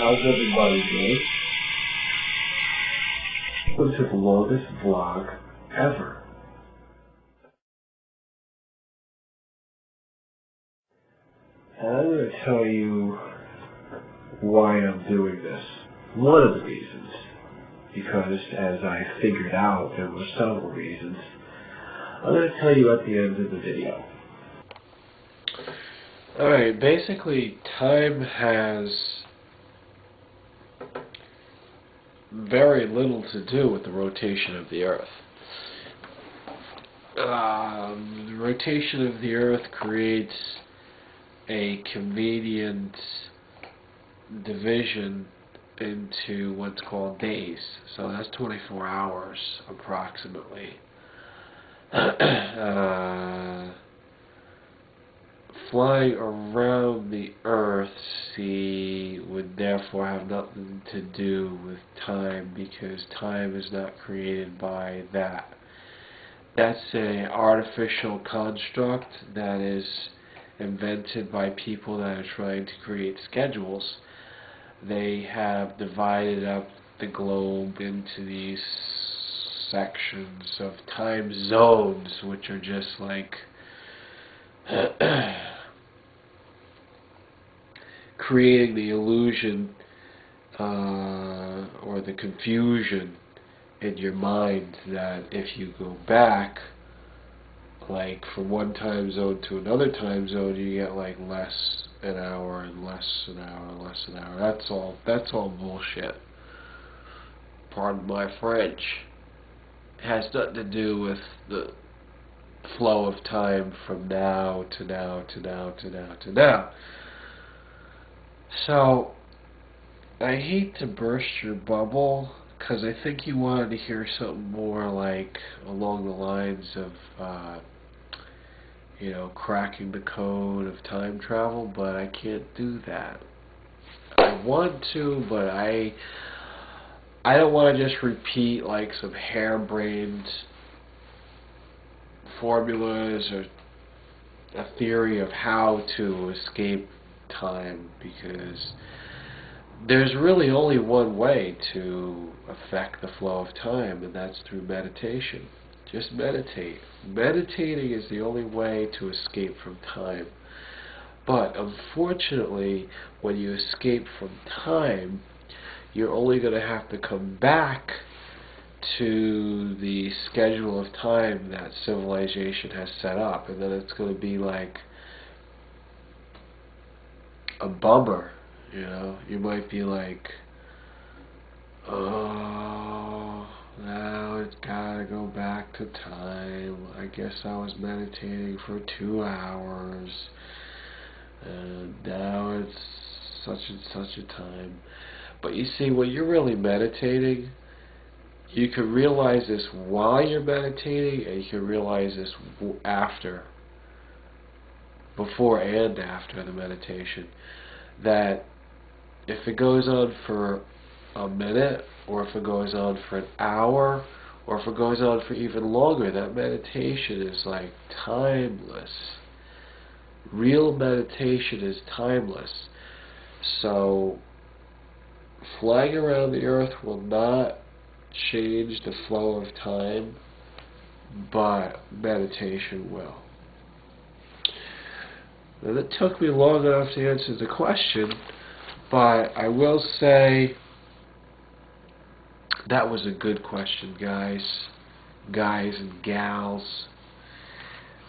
How's everybody doing? Welcome to the longest vlog ever. And I'm going to tell you why I'm doing this. One of the reasons, because as I figured out, there were several reasons. I'm going to tell you at the end of the video. Alright, basically time has very little to do with the rotation of the Earth. The rotation of the Earth creates a convenient division into what's called days. So that's 24 hours approximately. Flying around the Earth, would therefore have nothing to do with time, because time is not created by that. That's an artificial construct that is invented by people that are trying to create schedules. They have divided up the globe into these sections of time zones, which are just like creating the illusion or the confusion in your mind that if you go back, like from one time zone to another time zone, you get like less an hour and less an hour and less an hour. That's all bullshit. Pardon my French. It has nothing to do with the flow of time from now to now to now to now to now. So, I hate to burst your bubble, because I think you wanted to hear something more like along the lines of, you know, cracking the code of time travel, but I can't do that. I want to, but I don't want to just repeat like some harebrained formulas or a theory of how to escape time, because there's really only one way to affect the flow of time, and that's through meditation. Just meditate. Meditating is the only way to escape from time. But unfortunately, when you escape from time, you're only going to have to come back to the schedule of time that civilization has set up, and then it's going to be like a bummer, you know. You might be like, oh, now it's gotta go back to time. I guess I was meditating for 2 hours, and now it's such and such a time. But you see, when you're really meditating, you can realize this while you're meditating, and you can realize this after, before and after the meditation, that if it goes on for a minute, or if it goes on for an hour, or if it goes on for even longer, that meditation is like timeless. Real meditation is timeless. So flying around the Earth will not change the flow of time, but meditation will. And it took me long enough to answer the question, but I will say that was a good question, guys and gals.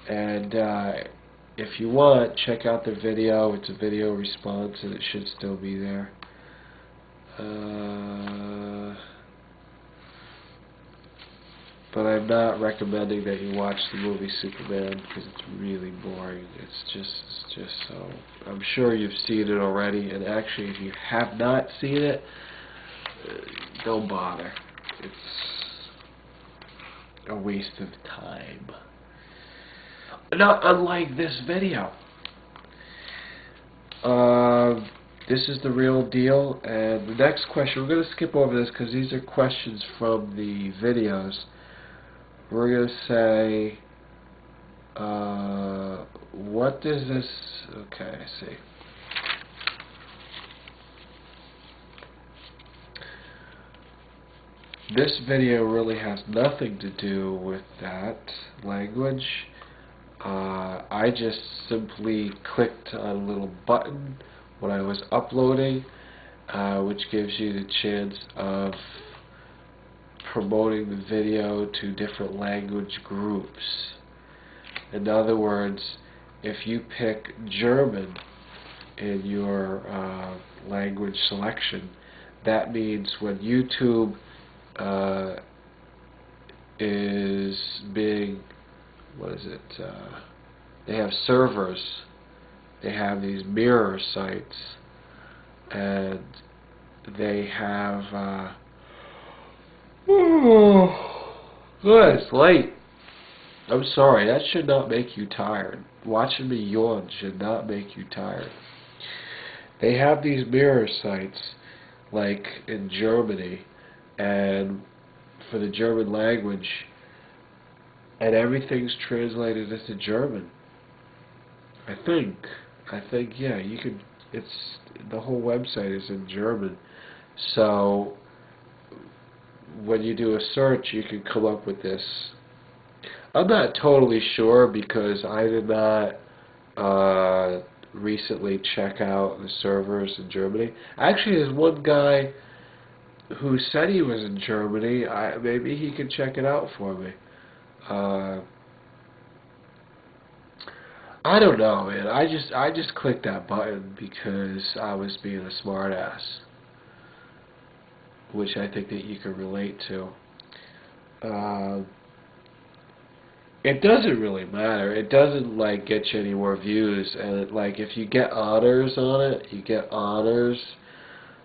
And if you want, check out the video. It's a video response, and it should still be there. But I'm not recommending that you watch the movie Superman, because it's really boring. It's just so. I'm sure you've seen it already, and actually, if you have not seen it, don't bother. It's a waste of time. Not unlike this video. This is the real deal, and the next question, we're going to skip over this because these are questions from the videos. We're going to say, what does this, okay, I see. this video really has nothing to do with that language. I just simply clicked on a little button when I was uploading, which gives you the chance of promoting the video to different language groups. In other words, if you pick German in your language selection, that means when YouTube is being, they have servers, they have these mirror sites, and they have good, it's late. I'm sorry, that should not make you tired. Watching me yawn should not make you tired. They have these mirror sites, like in Germany, and for the German language, and everything's translated into German. I think, yeah, you can. It's the whole website is in German, so when you do a search, you can come up with this. I'm not totally sure because I did not recently check out the servers in Germany. Actually, there's one guy who said he was in Germany. Maybe he could check it out for me. I don't know, man. I just clicked that button because I was being a smartass, which I think that you can relate to. It doesn't really matter. It doesn't like get you any more views, and like if you get honors on it, you get honors.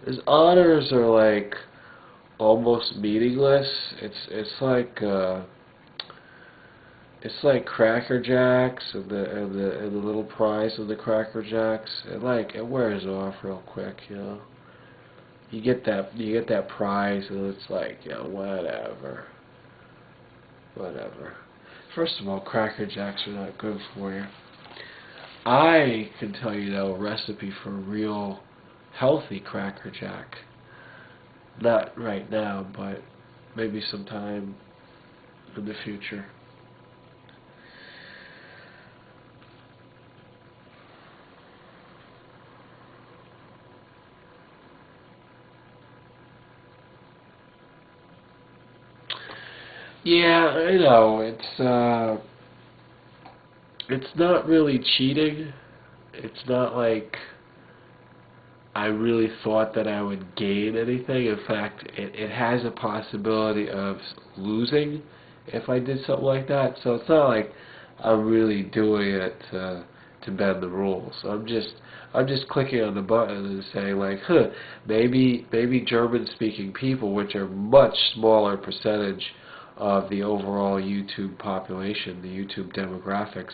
These honors are like almost meaningless. It's like Cracker Jacks and the little prize of the Cracker Jacks. It wears off real quick, you know. You get that prize and it's like, you know, whatever. First of all, Cracker Jacks are not good for you. I can tell you though a recipe for a real healthy Cracker Jack. Not right now, but maybe sometime in the future. Yeah, I know, it's not really cheating. It's not like I really thought that I would gain anything. In fact, it has a possibility of losing if I did something like that. So it's not like I'm really doing it to bend the rules. I'm just clicking on the button and saying like, maybe German-speaking people, which are much smaller percentage of the overall YouTube population, the YouTube demographics,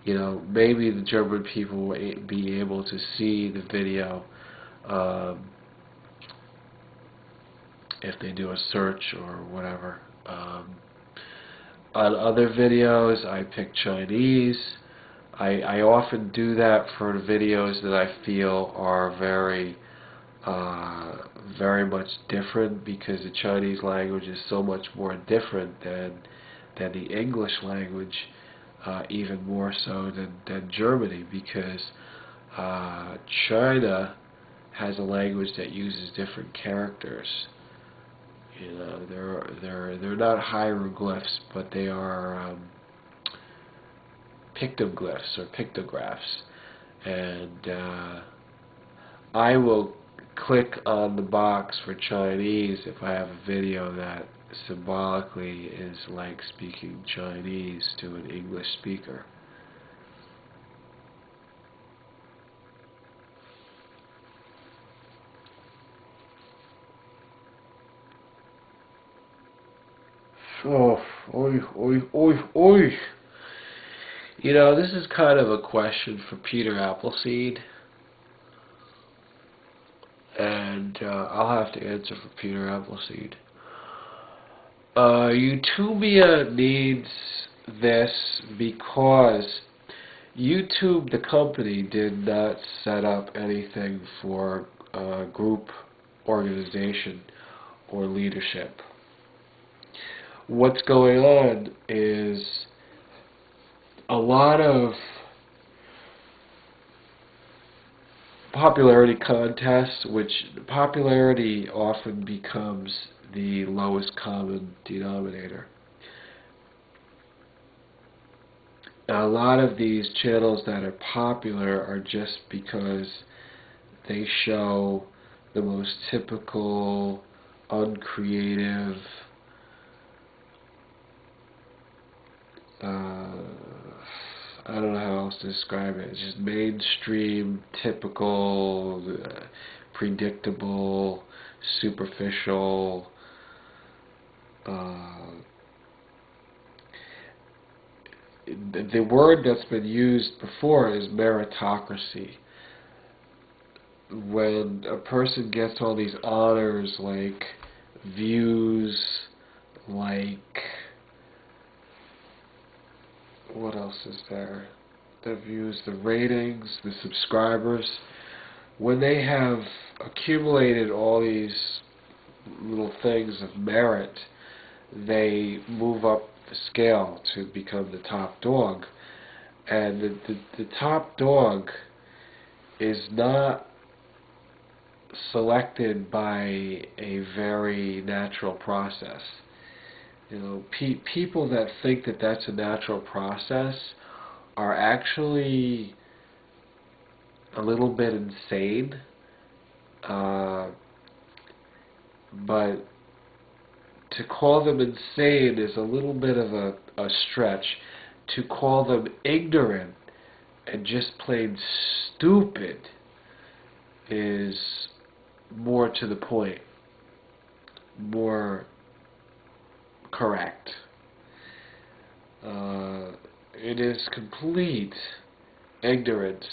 you know, maybe the German people will be able to see the video if they do a search or whatever. On other videos, I pick Chinese. I often do that for videos that I feel are very much different, because the Chinese language is so much more different than the English language, even more so than Germany, because China has a language that uses different characters. You know, they're not hieroglyphs, but they are pictoglyphs or pictographs, and I will click on the box for Chinese if I have a video that symbolically is like speaking Chinese to an English speaker. Oh, oi. You know, this is kind of a question for Peter-Appleseed, and I'll have to answer for Peter-Appleseed. YouTubia needs this because YouTube, the company, did not set up anything for group organization or leadership. what's going on is a lot of popularity contests, which popularity often becomes the lowest common denominator. Now, a lot of these channels that are popular are just because they show the most typical, uncreative, I don't know how else to describe it. It's just mainstream, typical, predictable, superficial. The word that's been used before is meritocracy. When a person gets all these honors, like views, like, what else is there? The views, the ratings, the subscribers. When they have accumulated all these little things of merit, they move up the scale to become the top dog. And the top dog is not selected by a very natural process. You know, people that think that that's a natural process are actually a little bit insane, but to call them insane is a little bit of a stretch. To call them ignorant and just plain stupid is more to the point, more correct. It is complete ignorance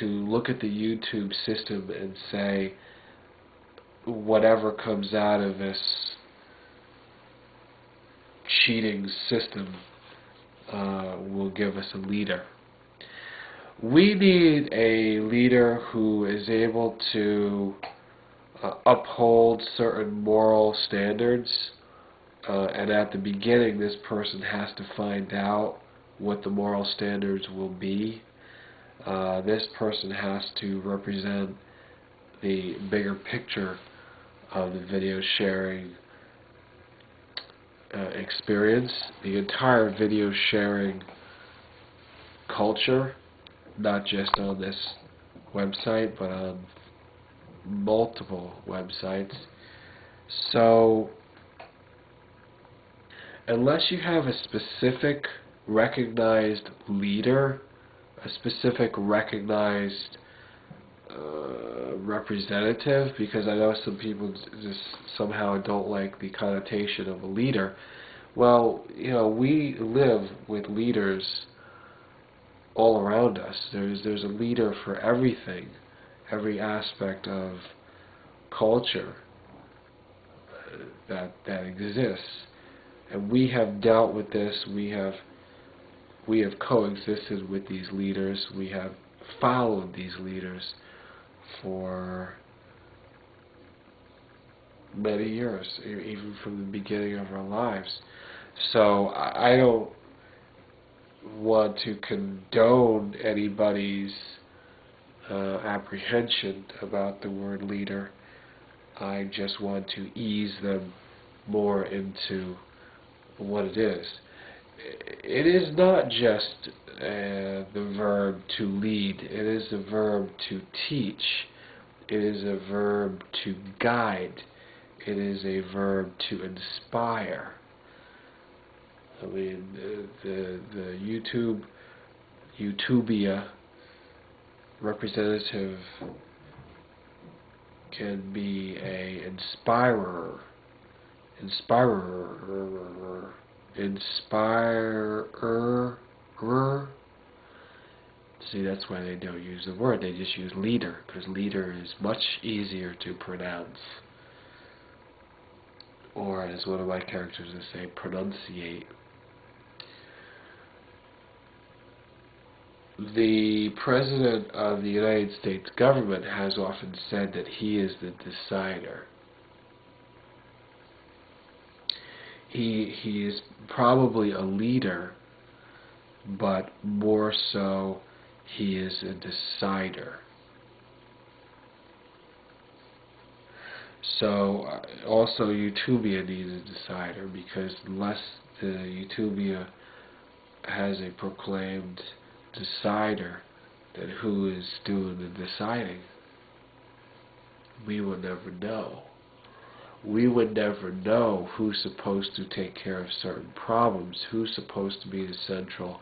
to look at the YouTube system and say whatever comes out of this cheating system will give us a leader. We need a leader who is able to uphold certain moral standards, and at the beginning this person has to find out what the moral standards will be. This person has to represent the bigger picture of the video sharing experience, the entire video sharing culture, not just on this website, but on multiple websites. So, unless you have a specific recognized leader, a specific recognized representative, because I know some people just somehow don't like the connotation of a leader. Well, you know, we live with leaders all around us. There's a leader for everything, every aspect of culture that exists, and we have dealt with this. We have coexisted with these leaders. We have followed these leaders for many years, even from the beginning of our lives. So I don't want to condone anybody's apprehension about the word leader. I just want to ease them more into what it is. It is not just the verb to lead. It is a verb to teach. It is a verb to guide. It is a verb to inspire. I mean, the YouTubia representative can be a inspirer. See, that's why they don't use the word. They just use leader, because leader is much easier to pronounce. Or, as one of my characters would say, pronunciate. The President of the United States government has often said that he is the decider. he is probably a leader, but more so he is a decider. So also Utopia needs a decider, because unless the Utopia has a proclaimed decider, then who is doing the deciding? We will never know. We would never know who's supposed to take care of certain problems, who's supposed to be the central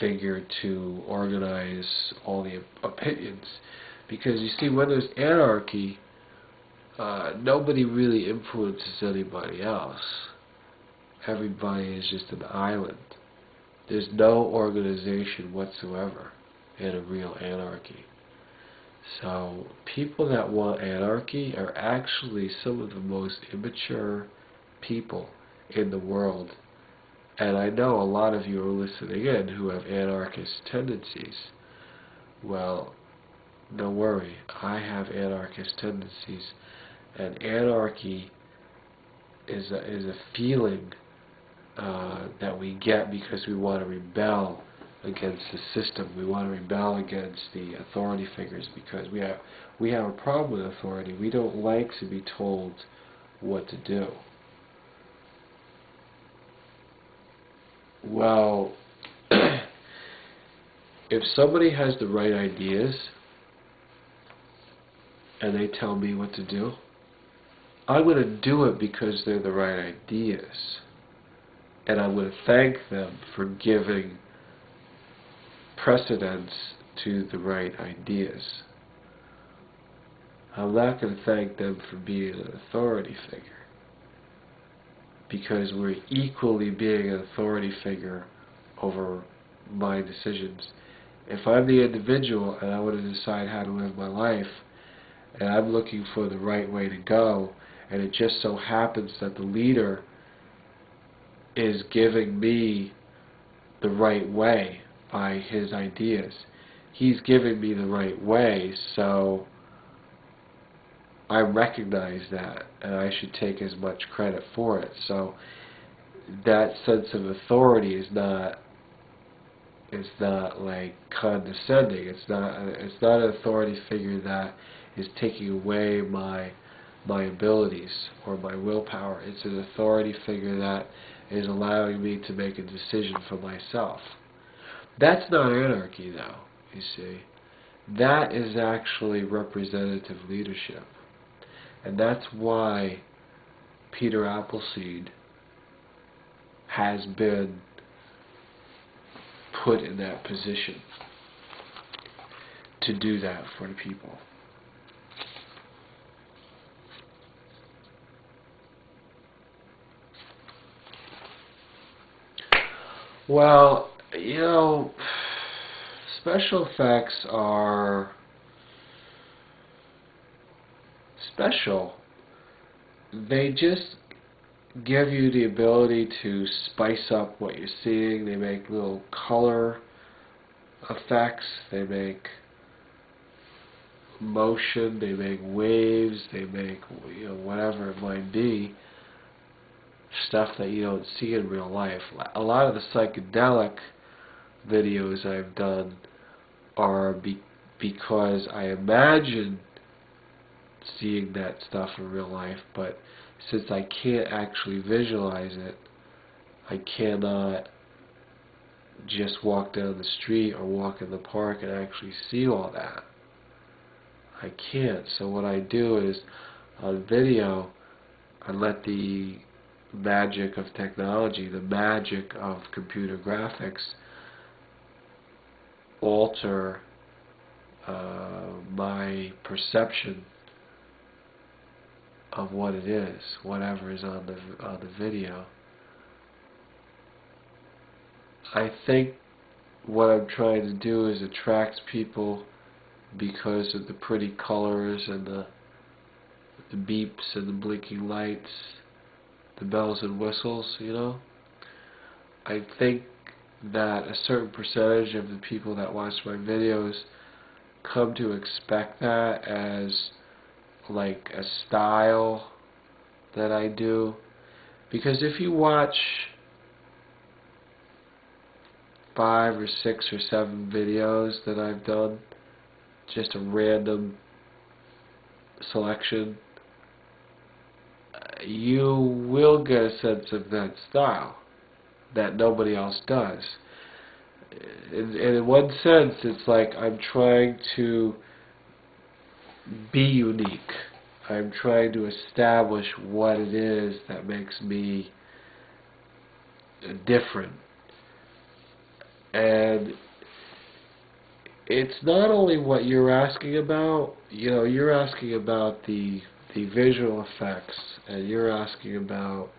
figure to organize all the opinions. Because you see, when there's anarchy, nobody really influences anybody else. Everybody is just an island. There's no organization whatsoever in a real anarchy. So people that want anarchy are actually some of the most immature people in the world. And I know a lot of you are listening in who have anarchist tendencies. Well, don't worry, I have anarchist tendencies. And anarchy is a feeling that we get because we want to rebel against the system. We want to rebel against the authority figures because we have a problem with authority. We don't like to be told what to do. Well, if somebody has the right ideas and they tell me what to do, I'm going to do it because they're the right ideas. And I'm going to thank them for giving precedence to the right ideas. I'm not going to thank them for being an authority figure, because we're equally being an authority figure over my decisions. If I'm the individual and I want to decide how to live my life, and I'm looking for the right way to go, and it just so happens that the leader is giving me the right way by his ideas. He's giving me the right way, so I recognize that, and I should take as much credit for it. So that sense of authority is not like condescending. It's not an authority figure that is taking away my abilities or my willpower. It's an authority figure that is allowing me to make a decision for myself. That's not anarchy, though, you see. That is actually representative leadership. And that's why Peter-Appleseed has been put in that position to do that for the people. Well, you know, special effects are special. They just give you the ability to spice up what you're seeing. They make little color effects. They make motion. They make waves. They make, you know, whatever it might be. Stuff that you don't see in real life. A lot of the psychedelic videos I've done are because I imagine seeing that stuff in real life, but since I can't actually visualize it, I cannot just walk down the street or walk in the park and actually see all that. I can't. So what I do is, on video, I let the magic of technology, the magic of computer graphics, alter my perception of what it is, whatever is on the video. I think what I'm trying to do is attract people because of the pretty colors and the beeps and the blinking lights, the bells and whistles, you know. I think that a certain percentage of the people that watch my videos come to expect that as like a style that I do, Because if you watch 5 or 6 or 7 videos that I've done, just a random selection, you will get a sense of that style that nobody else does. And in one sense, it's like I'm trying to be unique. I'm trying to establish what it is that makes me different. And it's not only what you're asking about. You know, you're asking about the visual effects, and you're asking about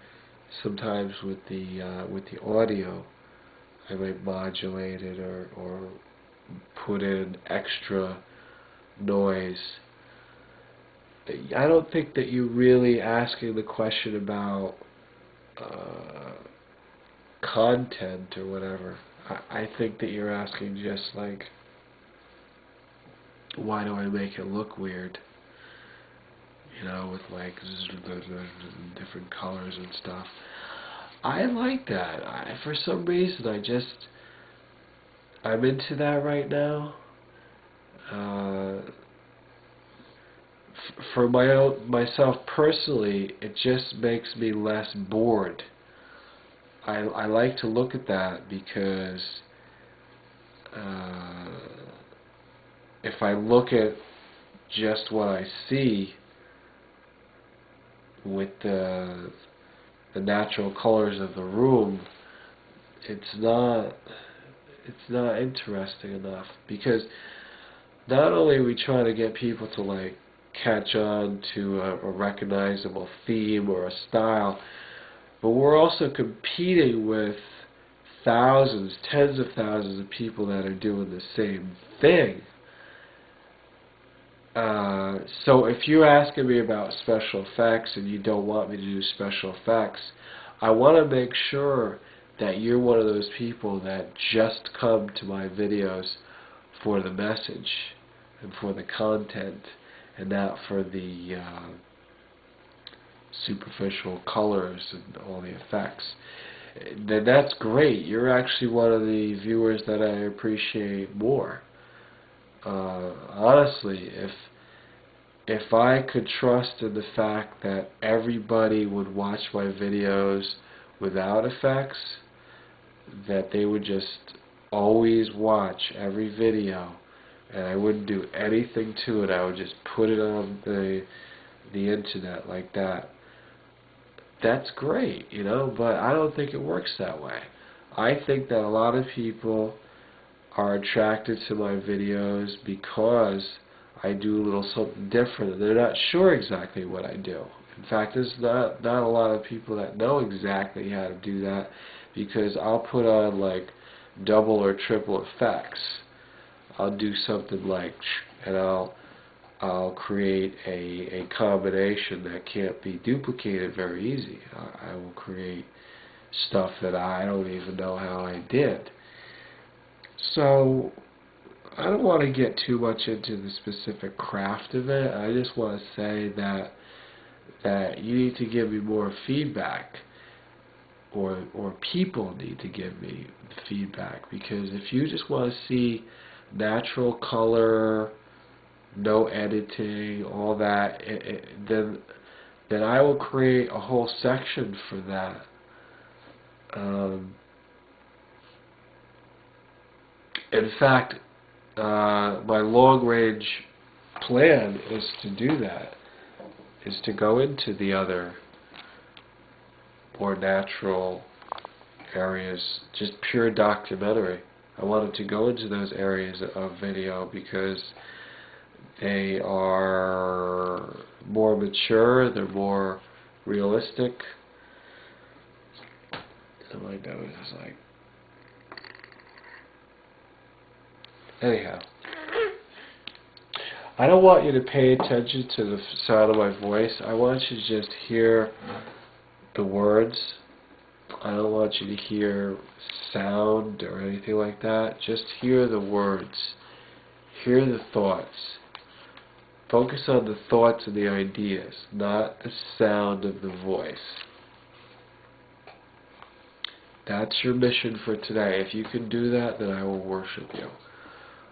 sometimes with the audio, I might modulate it or put in extra noise. I don't think that you're really asking the question about content or whatever. I think that you're asking just like, why do I make it look weird? You know, with like different colors and stuff. I like that. For some reason, I'm into that right now. For myself personally, it just makes me less bored. I like to look at that because if I look at just what I see with the natural colors of the room, it's not interesting enough, because not only are we trying to get people to like catch on to a recognizable theme or a style, but we're also competing with thousands, tens of thousands of people that are doing the same thing. So if you're asking me about special effects and you don't want me to do special effects, I want to make sure that you're one of those people that just come to my videos for the message and for the content, and not for the superficial colors and all the effects. Then that's great. You're actually one of the viewers that I appreciate more. Honestly, if I could trust in the fact that everybody would watch my videos without effects, that they would just always watch every video, and I wouldn't do anything to it, I would just put it on the internet like that, that's great, you know, but I don't think it works that way. I think that a lot of people are attracted to my videos because I do a little something different, and they're not sure exactly what I do. In fact, there's not a lot of people that know exactly how to do that, because I'll put on like double or triple effects. I'll do something like, and I'll create a combination that can't be duplicated very easy. I will create stuff that I don't even know how I did. So I don't want to get too much into the specific craft of it. I just want to say that you need to give me more feedback, or people need to give me feedback, because if you just want to see natural color, no editing, all that, then I will create a whole section for that. In fact, my long-range plan is to do that, is to go into the other more natural areas, just pure documentary. I wanted to go into those areas of video because they are more mature, they're more realistic. And my nose is like... Anyhow, I don't want you to pay attention to the sound of my voice. I want you to just hear the words. I don't want you to hear sound or anything like that. Just hear the words. Hear the thoughts. Focus on the thoughts and the ideas, not the sound of the voice. That's your mission for today. If you can do that, then I will worship you.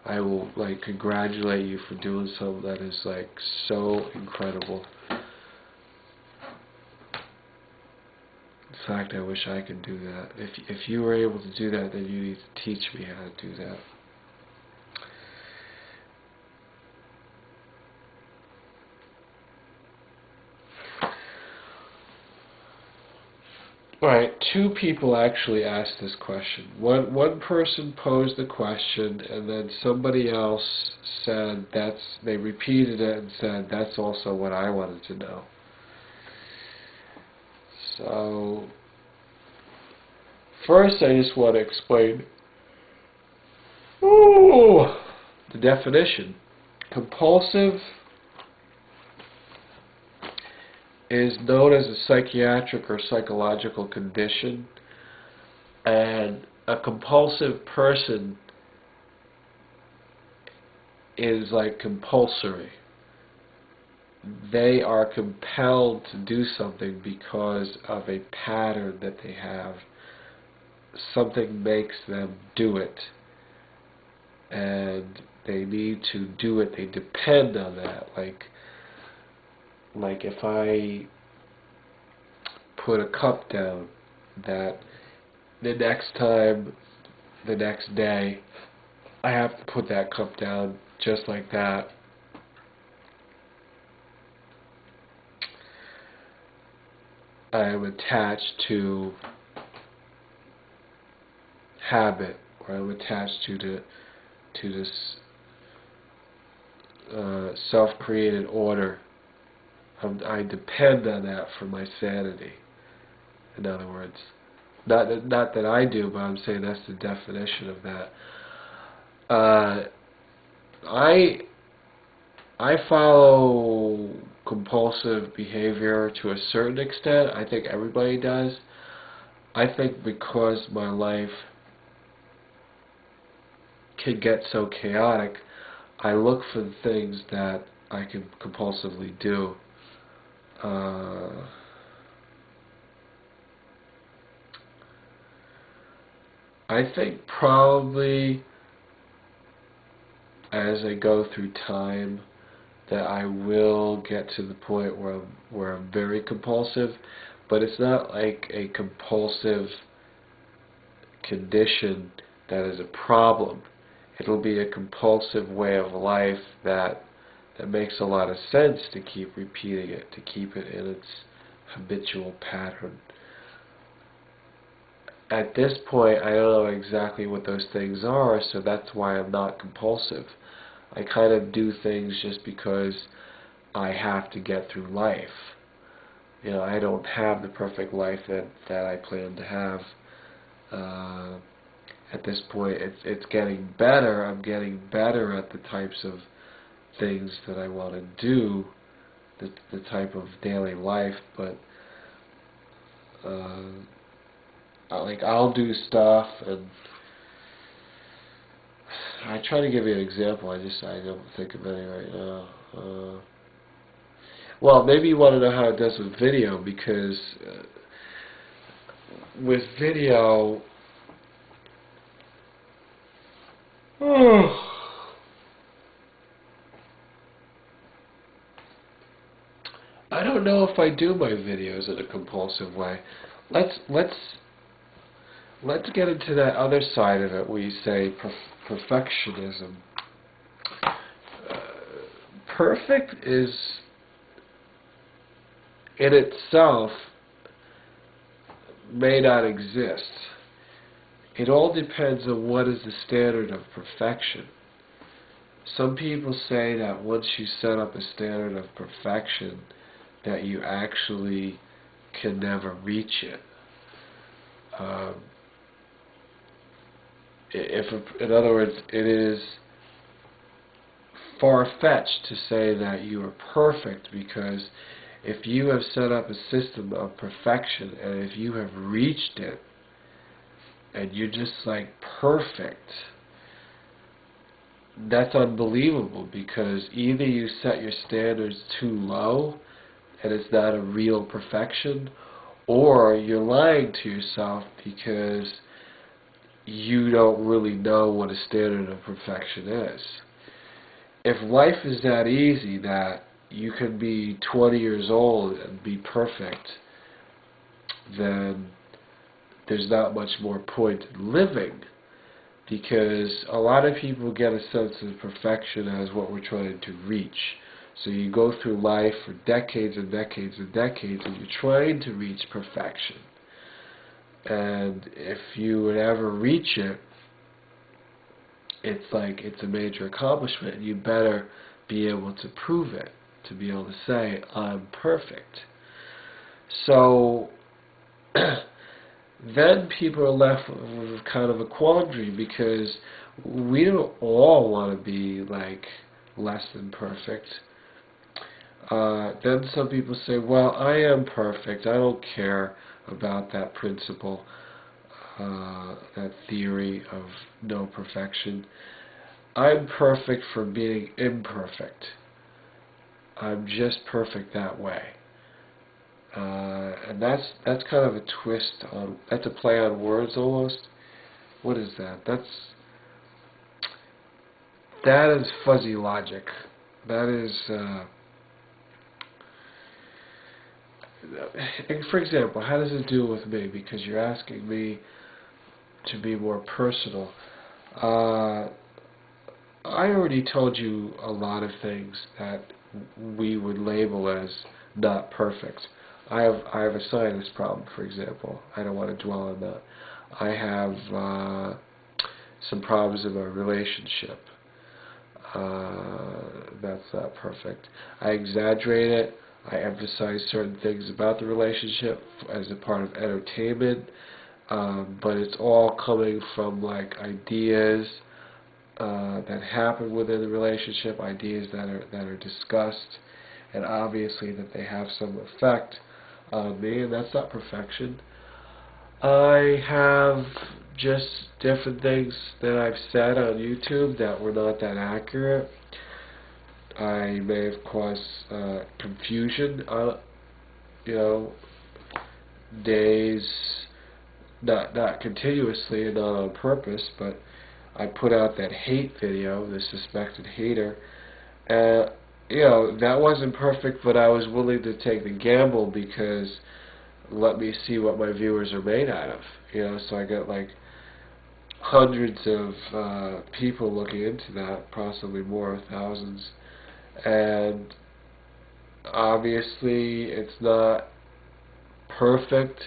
I will like congratulate you for doing something that is like so incredible. In fact, I wish I could do that. If you were able to do that, then you need to teach me how to do that. Alright, two people actually asked this question. One person posed the question, and then somebody else said they repeated it and said that's also what I wanted to know. So, first I just want to explain the definition. Compulsive is known as a psychiatric or psychological condition, and a compulsive person is like compulsory. They are compelled to do something because of a pattern that they have. Something makes them do it, and they need to do it. They depend on that. Like if I put a cup down, that the next day, I have to put that cup down just like that. I am attached to habit, or I'm attached to this self-created order. I depend on that for my sanity. In other words, not that I do, but I'm saying that's the definition of that. I follow compulsive behavior to a certain extent. I think everybody does. I think because my life can get so chaotic, I look for the things that I can compulsively do. I think probably as I go through time that I will get to the point where I'm very compulsive, but it's not like a compulsive condition that is a problem. It'll be a compulsive way of life that makes a lot of sense to keep repeating it, to keep it in its habitual pattern. At this point, I don't know exactly what those things are, so that's why I'm not compulsive. I kind of do things just because I have to get through life. You know, I don't have the perfect life that I plan to have. At this point, it's getting better. I'm getting better at the types of things that I want to do, the type of daily life, but I'll do stuff, and I try to give you an example. I don't think of any right now. Well, maybe you want to know how it does with video, because with video, I don't know if I do my videos in a compulsive way. Let's get into that other side of it where you say perfectionism. Perfect is in itself may not exist. It all depends on what is the standard of perfection. Some people say that once you set up a standard of perfection, that you actually can never reach it. In other words, it is far-fetched to say that you are perfect, because if you have set up a system of perfection and if you have reached it and you're just like perfect, that's unbelievable, because either you set your standards too low and it's not a real perfection, or you're lying to yourself because you don't really know what a standard of perfection is. If life is that easy that you can be 20 years old and be perfect, then there's not much more point in living, because a lot of people get a sense of perfection as what we're trying to reach. So you go through life for decades and decades and decades and you're trying to reach perfection. And if you would ever reach it, it's like it's a major accomplishment, and you better be able to prove it, to be able to say, I'm perfect. So then people are left with kind of a quandary, because we don't all want to be like less than perfect. Then some people say, well, I am perfect, I don't care about that principle, that theory of no perfection. I'm perfect for being imperfect. I'm just perfect that way. And that's kind of a twist on, that's a play on words almost. What is that? That is fuzzy logic. That is, for example, how does it deal with me? Because you're asking me to be more personal. I already told you a lot of things that we would label as not perfect. I have a sinus problem, for example. I don't want to dwell on that. I have some problems in my relationship. That's not perfect. I exaggerate it. I emphasize certain things about the relationship as a part of entertainment, but it's all coming from like ideas that happen within the relationship, ideas that are discussed, and obviously that they have some effect on me, and that's not perfection. I have just different things that I've said on YouTube that were not that accurate. I may have caused confusion, days, not continuously and not on purpose, but I put out that hate video, the suspected hater, and that wasn't perfect, but I was willing to take the gamble because let me see what my viewers are made out of. So I got like hundreds of people looking into that, possibly more, thousands, and obviously it's not perfect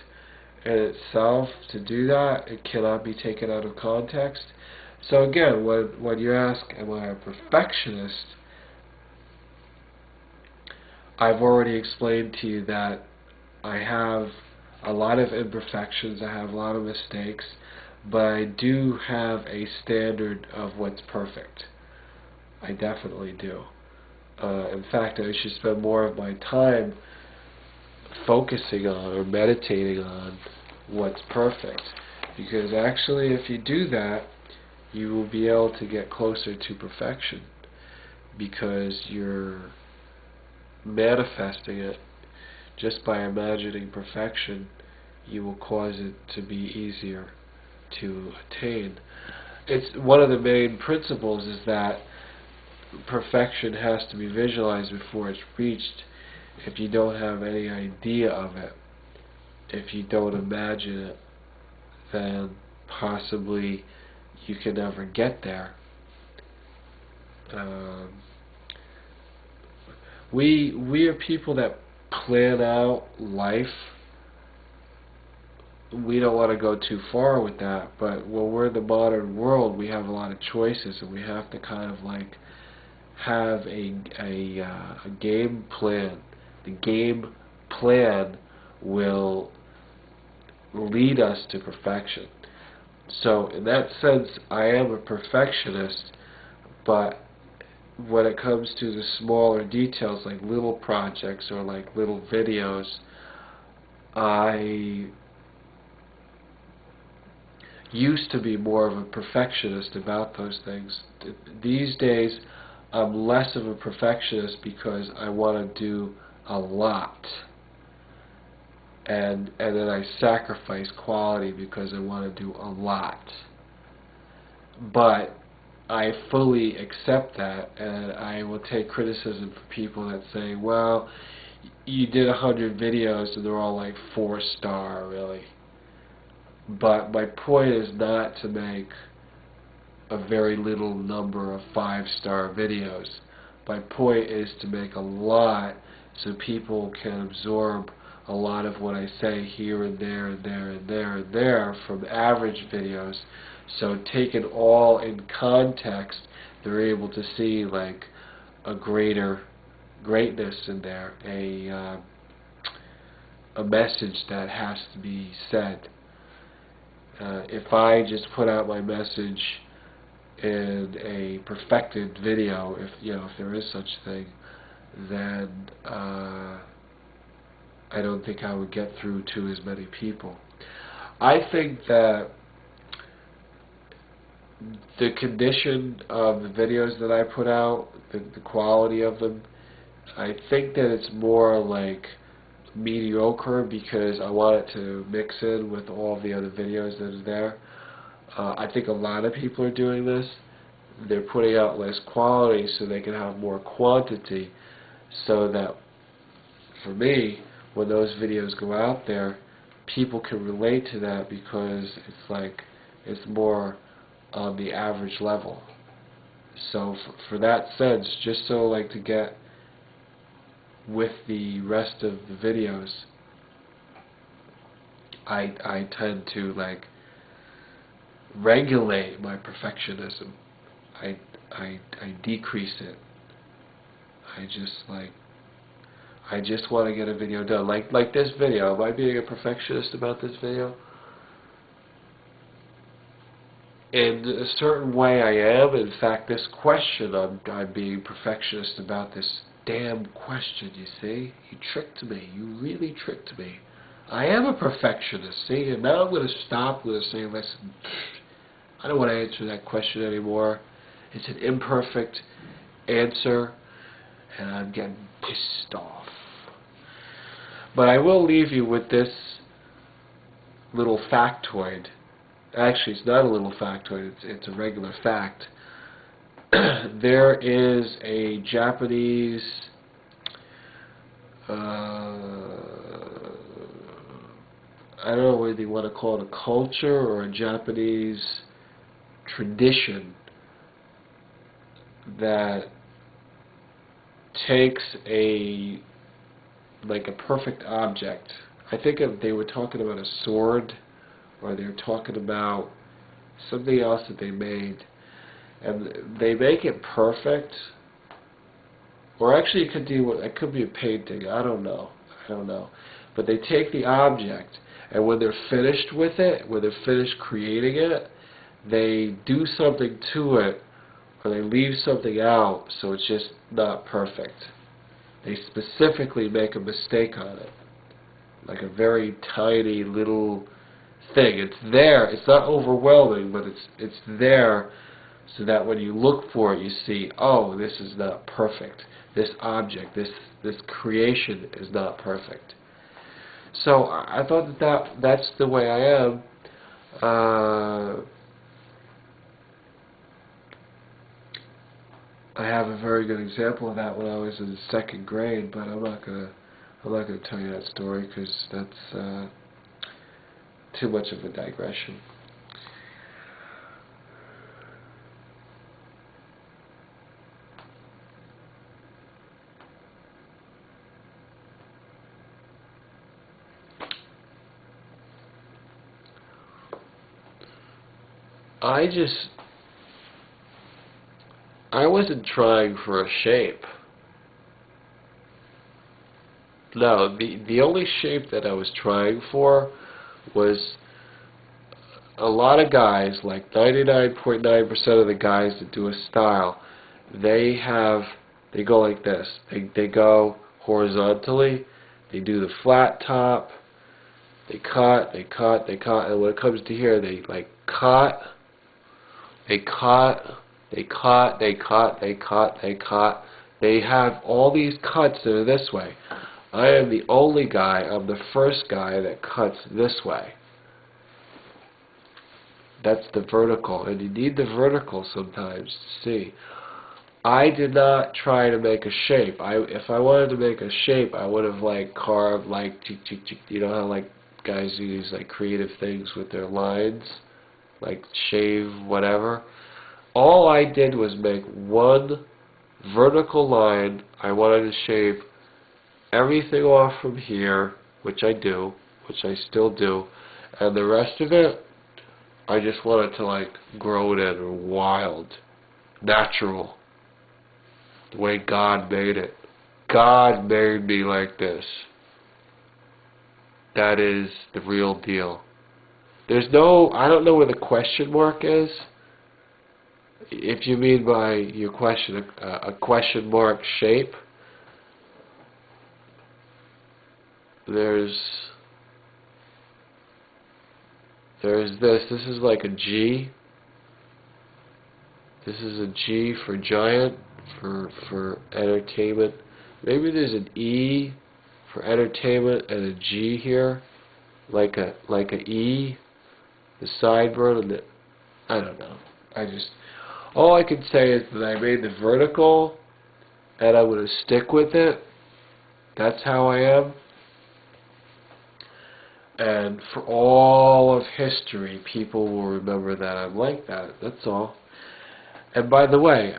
in itself to do that. It cannot be taken out of context. So again, when you ask, am I a perfectionist, I've already explained to you that I have a lot of imperfections, I have a lot of mistakes, but I do have a standard of what's perfect. I definitely do. In fact, I should spend more of my time focusing on or meditating on what's perfect, because actually if you do that, you will be able to get closer to perfection, because you're manifesting it. Just by imagining perfection, you will cause it to be easier to attain. It's one of the main principles is that perfection has to be visualized before it's reached. If you don't have any idea of it, if you don't imagine it, then possibly you can never get there. We are people that plan out life. We don't want to go too far with that, but when we're in the modern world, we have a lot of choices, and we have to kind of like have a game plan. The game plan will lead us to perfection. So in that sense, I am a perfectionist, but when it comes to the smaller details, like little projects or like little videos, I used to be more of a perfectionist about those things. These days, I'm less of a perfectionist because I want to do a lot. and then I sacrifice quality because I want to do a lot. But I fully accept that, and I will take criticism from people that say, well, you did 100 videos and they're all like 4-star, really. But my point is not to make a very little number of 5-star videos. My point is to make a lot so people can absorb a lot of what I say here and there and there and there and there from average videos. So taken all in context, they're able to see like a greater greatness in there, a message that has to be said. If I just put out my message in a perfected video, if there is such a thing, then I don't think I would get through to as many people. I think that the condition of the videos that I put out, the quality of them, I think that it's more like mediocre because I want it to mix in with all the other videos that are there. I think a lot of people are doing this. They're putting out less quality so they can have more quantity, so that for me, when those videos go out there, people can relate to that because it's more on the average level. So for that sense, just so like to get with the rest of the videos, I tend to like regulate my perfectionism. I decrease it. I just want to get a video done. Like this video. Am I being a perfectionist about this video? In a certain way I am. In fact, this question, I'm being perfectionist about this damn question, you see? You tricked me. You really tricked me. I am a perfectionist, see? And now I'm going to stop. I'm going to say, listen, I don't want to answer that question anymore. It's an imperfect answer, and I'm getting pissed off. But I will leave you with this little factoid. Actually, it's not a little factoid, it's a regular fact. There is a Japanese I don't know whether you want to call it a culture or a Japanese tradition that takes a perfect object. I think they were talking about a sword, or they were talking about something else that they made, and they make it perfect. Or actually, it could be a painting. I don't know. But they take the object, and when they're finished with it, when they're finished creating it, they do something to it, or they leave something out, so it's just not perfect. They specifically make a mistake on it, like a very tiny little thing. It's there. It's not overwhelming, but it's there, so that when you look for it, you see, oh, this is not perfect. This object, this creation is not perfect. So I thought that's the way I am. I have a very good example of that when I was in 2nd grade, but I'm not gonna tell you that story because that's too much of a digression. I wasn't trying for a shape. No, the only shape that I was trying for was a lot of guys, like 99.9% of the guys that do a style, they go like this. They go horizontally, they do the flat top, they cut, and when it comes to here, they like cut, they cut, they cut. They have all these cuts that are this way. I am the only guy, I'm the first guy that cuts this way. That's the vertical, and you need the vertical sometimes to see. I did not try to make a shape. If I wanted to make a shape, I would have like carved like, you know how like guys do these like creative things with their lines, like shave whatever. All I did was make one vertical line. I wanted to shape everything off from here, which I do, which I still do, and the rest of it, I just wanted to like grow it in wild, natural, the way God made it. God made me like this. That is the real deal. There's no, I don't know where the question mark is. If you mean by your question a question mark shape, there's this. This is like a G. This is a G for giant, for entertainment. Maybe there's an E for entertainment and a G here, like a E, the sideburn, and the, I don't know. All I can say is that I made the vertical, and I'm going to stick with it. That's how I am. And for all of history, people will remember that I'm like that. That's all. And by the way,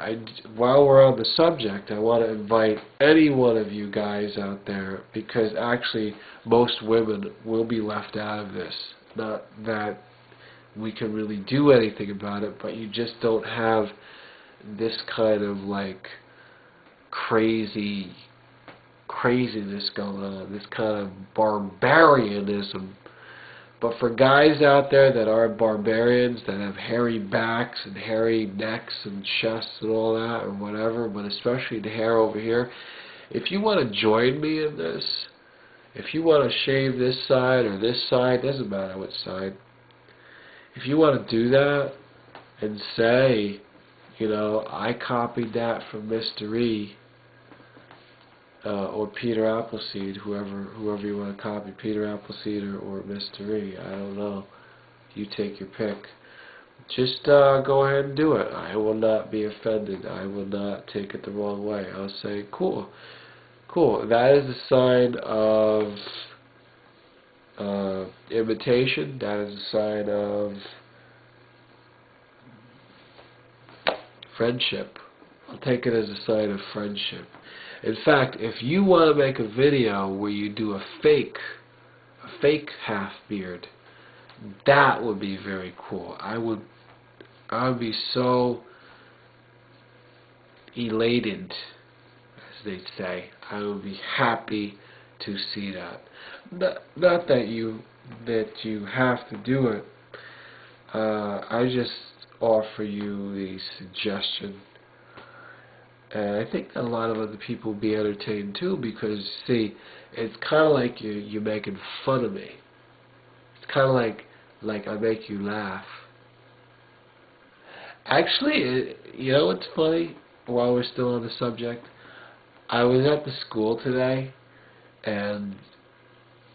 while we're on the subject, I want to invite any one of you guys out there, because actually most women will be left out of this. Not that we can really do anything about it, but you just don't have this kind of like craziness going on, this kind of barbarianism. But for guys out there that are barbarians, that have hairy backs and hairy necks and chests and all that or whatever, but especially the hair over here, if you want to join me in this, if you want to shave this side or this side, doesn't matter what side, if you want to do that and say, you know, I copied that from Mr.Ey, or Peter-Appleseed, whoever you want to copy, Peter-Appleseed or Mr.Ey, I don't know. You take your pick. Just go ahead and do it. I will not be offended. I will not take it the wrong way. I'll say, cool. Cool. That is a sign of imitation. That is a sign of friendship. I'll take it as a sign of friendship. In fact, if you want to make a video where you do a fake half beard, that would be very cool. I would be so elated, as they say. I would be happy to see that. Not that you have to do it. I just offer you the suggestion. And I think that a lot of other people will be entertained too, because, see, it's kind of like you're making fun of me. It's kind of like I make you laugh. Actually, you know what's funny? While we're still on the subject, I was at the school today, and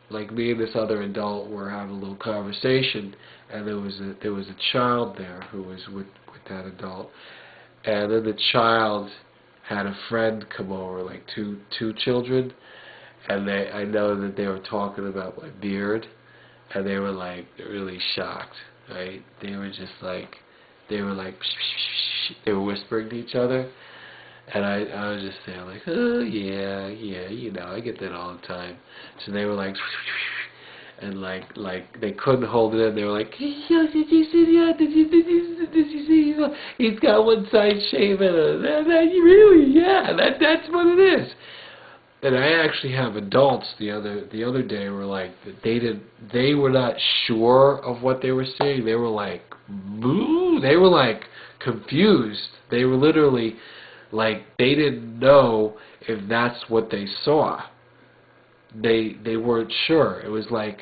like me and this other adult were having a little conversation, and there was a child there who was with that adult, and then the child had a friend come over, like two children, and I know that they were talking about my beard, and they were like really shocked, right? They were just like, they were whispering to each other, and I was just saying like, oh yeah, you know, I get that all the time. So they were like, and like they couldn't hold it in. They were like, did you see? He's got one side shaven. Really? Yeah, that's what it is. And I actually have adults the other day were like, they were not sure of what they were seeing. They were like, boo. They were like confused. They were literally like, they didn't know if that's what they saw. They weren't sure. It was like,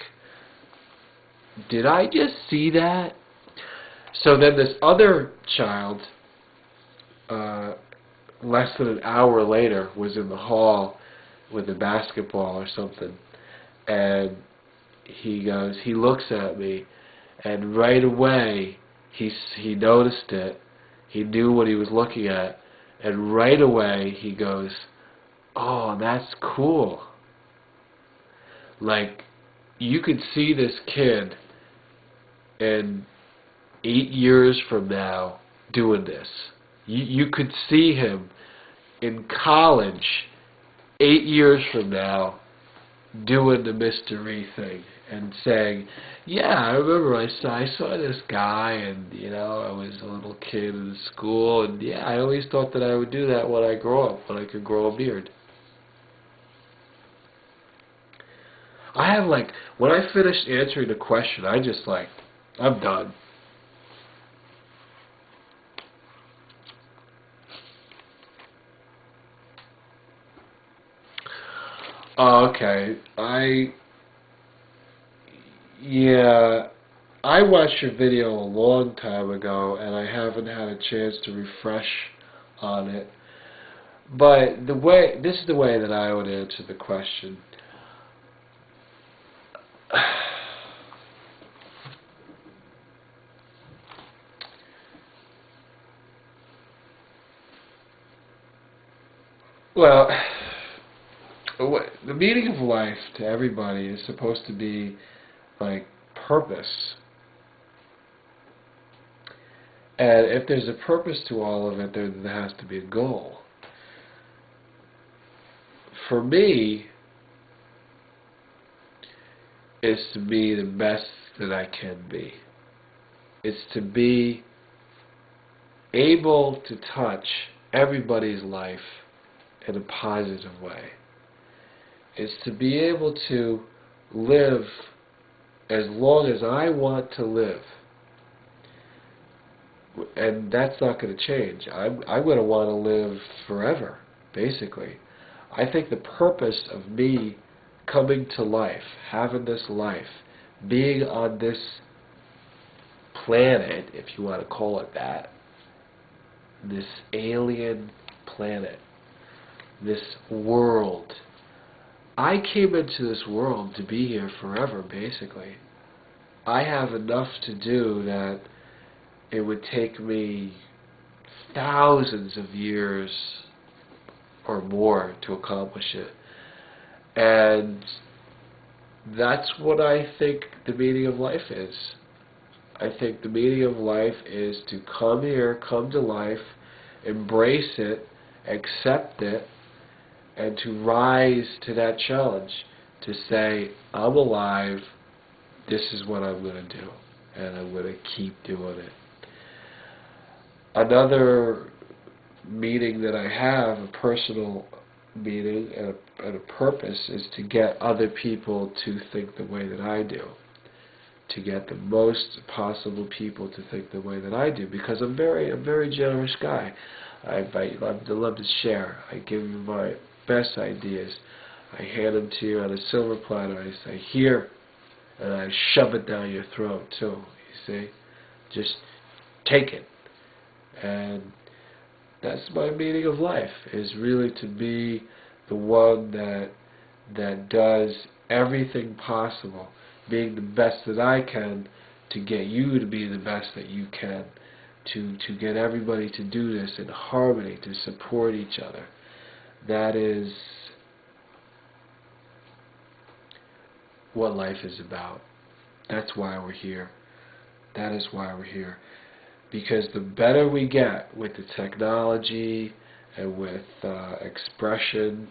did I just see that? So then this other child, less than an hour later, was in the hall with a basketball or something, and he looks at me, and right away he noticed it. He knew what he was looking at, and right away he goes, "Oh, that's cool." Like, you could see this kid in 8 years from now doing this. You could see him in college 8 years from now doing the Mr.Ey thing and saying, "Yeah, I remember I saw this guy, and I was a little kid in school, and yeah, I always thought that I would do that when I grow up, when I could grow a beard." I have, like, when I finished answering the question, I'm done. Oh, okay. I watched your video a long time ago, and I haven't had a chance to refresh on it. But this is the way that I would answer the question. Well, the meaning of life to everybody is supposed to be like purpose. And if there's a purpose to all of it, there has to be a goal. For me, it's to be the best that I can be. It's to be able to touch everybody's life in a positive way. It's to be able to live as long as I want to live. And that's not going to change. I'm going to want to live forever, basically. I think the purpose of me coming to life, having this life, being on this planet, if you want to call it that, this alien planet, this world. I came into this world to be here forever, basically. I have enough to do that it would take me thousands of years or more to accomplish it. And that's what I think the meaning of life is. I think the meaning of life is to come here, come to life, embrace it, accept it, and to rise to that challenge, to say, I'm alive, this is what I'm going to do, and I'm going to keep doing it. Another meaning that I have, a personal meaning and a purpose, is to get other people to think the way that I do, to get the most possible people to think the way that I do, because I'm a very generous guy. I love to share. I give you my best ideas. I hand them to you on a silver platter. I say, here, and I shove it down your throat too, you see. Just take it. And that's my meaning of life, is really to be the one that does everything possible, being the best that I can, to get you to be the best that you can, to get everybody to do this in harmony, to support each other. That is what life is about. That's why we're here. That is why we're here. Because the better we get with the technology and with expression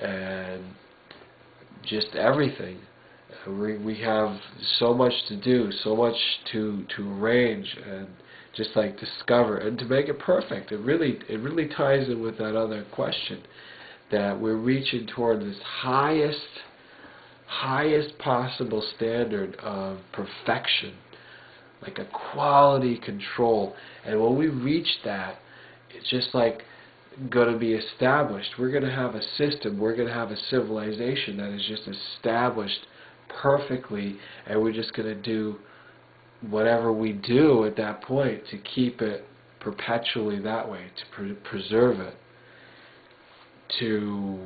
and just everything, we have so much to do, so much to arrange and just like discover and to make it perfect. It really ties in with that other question, that we're reaching toward this highest possible standard of perfection, like a quality control. And when we reach that, it's just like going to be established. We're going to have a system, we're going to have a civilization that is just established perfectly, and we're just going to do whatever we do at that point to keep it perpetually that way, to preserve it, to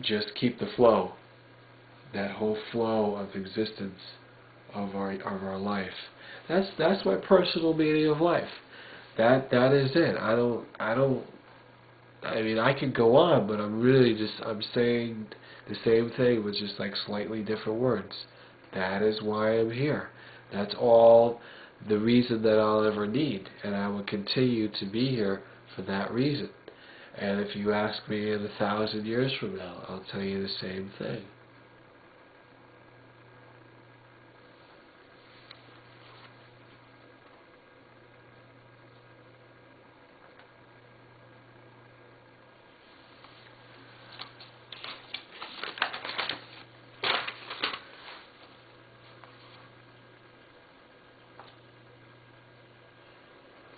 just keep the flow, that whole flow of existence of our life. That's my personal meaning of life. That is it. I mean, I could go on, but I'm saying the same thing with just like slightly different words. That is why I'm here. That's all the reason that I'll ever need, and I will continue to be here for that reason. And if you ask me in 1,000 years from now, I'll tell you the same thing.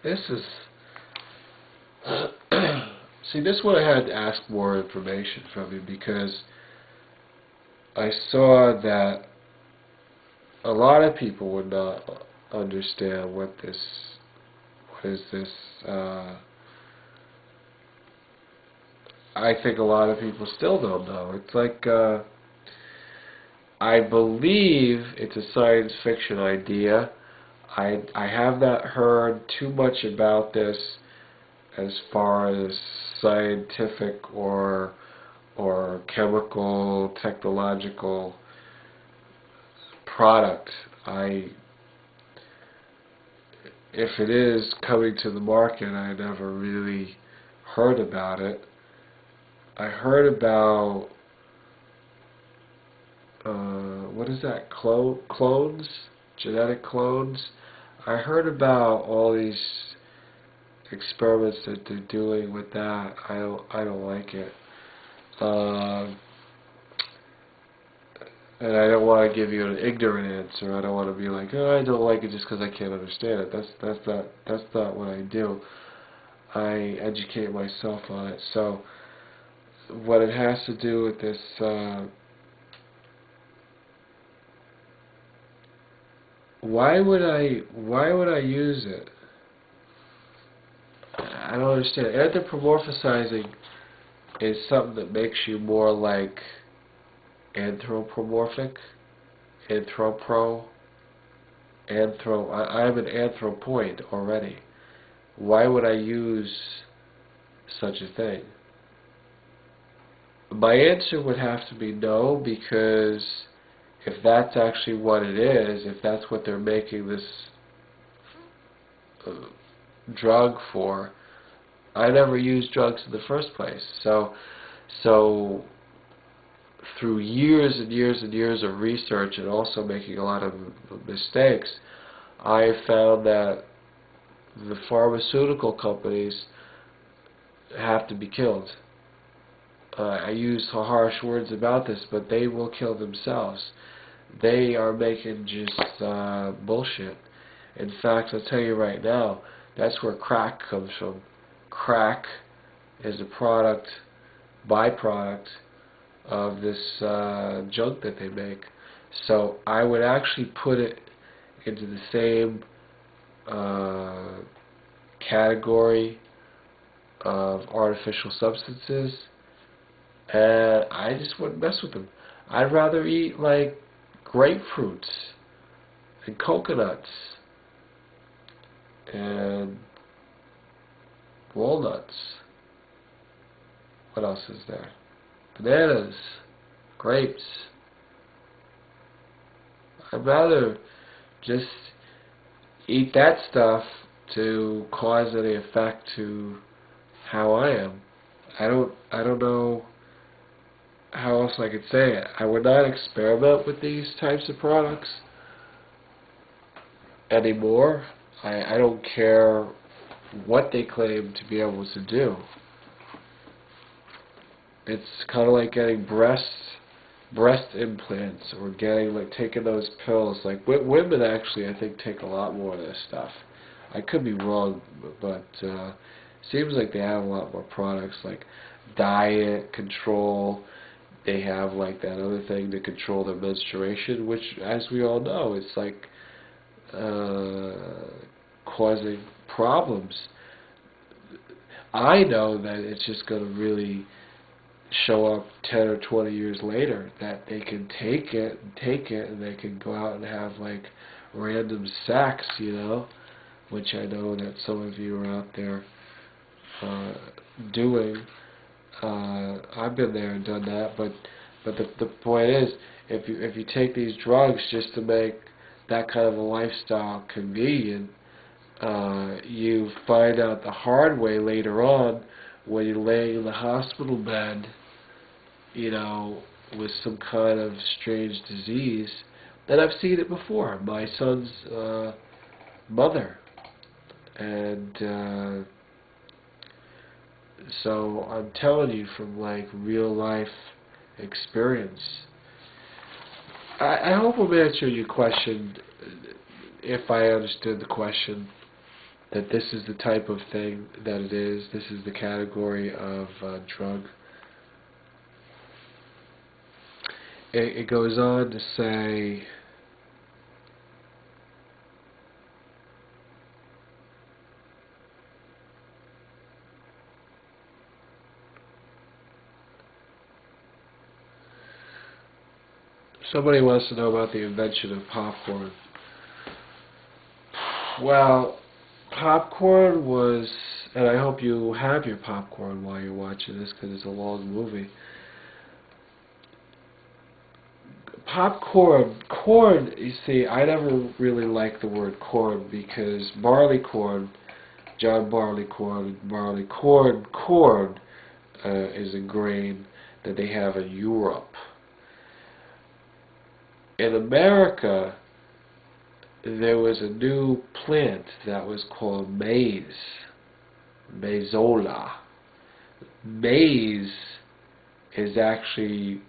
This is... See, this one I had to ask more information from you, because I saw that a lot of people would not understand what is this. I think a lot of people still don't know. It's like, I believe it's a science fiction idea. I have not heard too much about this as far as scientific or chemical, technological product. If it is coming to the market, I never really heard about it. I heard about what is that? Clones? Genetic clones? I heard about all these experiments that they're doing with that. I don't like it. And I don't want to give you an ignorant answer. I don't want to be like, oh, I don't like it just because I can't understand it. That's not what I do. I educate myself on it. So what it has to do with this why would I use it? I don't understand. Anthropomorphizing is something that makes you more like anthropomorphic, I'm an anthropoid already. Why would I use such a thing? My answer would have to be no, because if that's actually what it is, if that's what they're making this drug for, I never used drugs in the first place. So through years and years and years of research, and also making a lot of mistakes, I found that the pharmaceutical companies have to be killed. I use harsh words about this, but they will kill themselves. They are making just bullshit. In fact, I'll tell you right now, that's where crack comes from. Crack is a byproduct of this junk that they make. So I would actually put it into the same category of artificial substances, and I just wouldn't mess with them. I'd rather eat like grapefruits and coconuts and walnuts. What else is there? Bananas, grapes. I'd rather just eat that stuff to cause any effect to how I am. I don't know how else I could say it. I would not experiment with these types of products anymore. I don't care what they claim to be able to do. It's kind of like getting breast implants, or taking those pills. Like women actually, I think, take a lot more of this stuff. I could be wrong, but seems like they have a lot more products like diet control. They have like that other thing to control their menstruation, which, as we all know, it's like causing problems. I know that it's just going to really show up 10 or 20 years later, that they can take it, and they can go out and have like random sex, which I know that some of you are out there doing. I've been there and done that, but the point is, if you take these drugs just to make that kind of a lifestyle convenient, you find out the hard way later on when you lay in the hospital bed, with some kind of strange disease. And I've seen it before. My son's mother, and so I'm telling you from like real life experience. I hope I'm answering your question, if I understood the question, that this is the type of thing that it is. This is the category of drug. It goes on to say, somebody wants to know about the invention of popcorn. Well, popcorn was, and I hope you have your popcorn while you're watching this because it's a long movie. Corn, you see, I never really liked the word corn because barley corn, John Barleycorn, corn is a grain that they have in Europe. In America, there was a new plant that was called maize, maizola. Maize is actually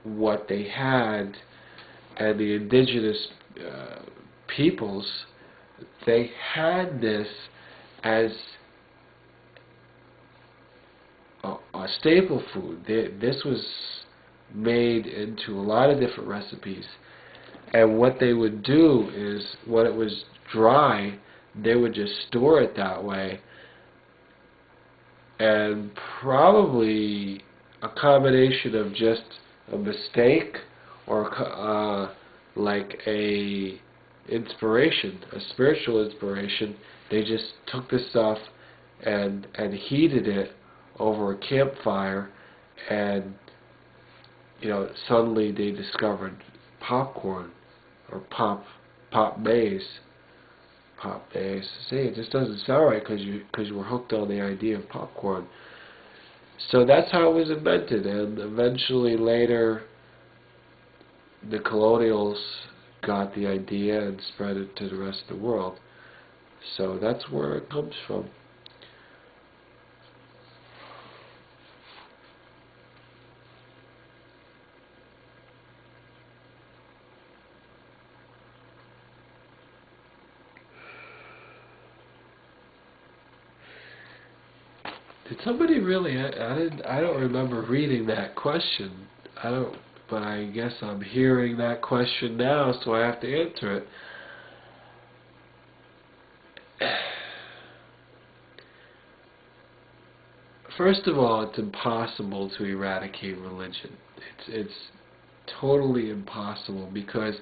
what they had, and the indigenous peoples, they had this as a staple food. This was made into a lot of different recipes, and what they would do is, when it was dry, they would just store it that way, and probably a combination of just a mistake or like a inspiration, a spiritual inspiration. They just took this stuff and heated it over a campfire, and suddenly they discovered popcorn or pop maize. Pop maize. See, it just doesn't sound right because you were hooked on the idea of popcorn. So that's how it was invented, and eventually later the colonials got the idea and spread it to the rest of the world. So that's where it comes from. Did somebody really? I don't remember reading that question. But I guess I'm hearing that question now, so I have to answer it. First of all, it's impossible to eradicate religion. It's totally impossible, because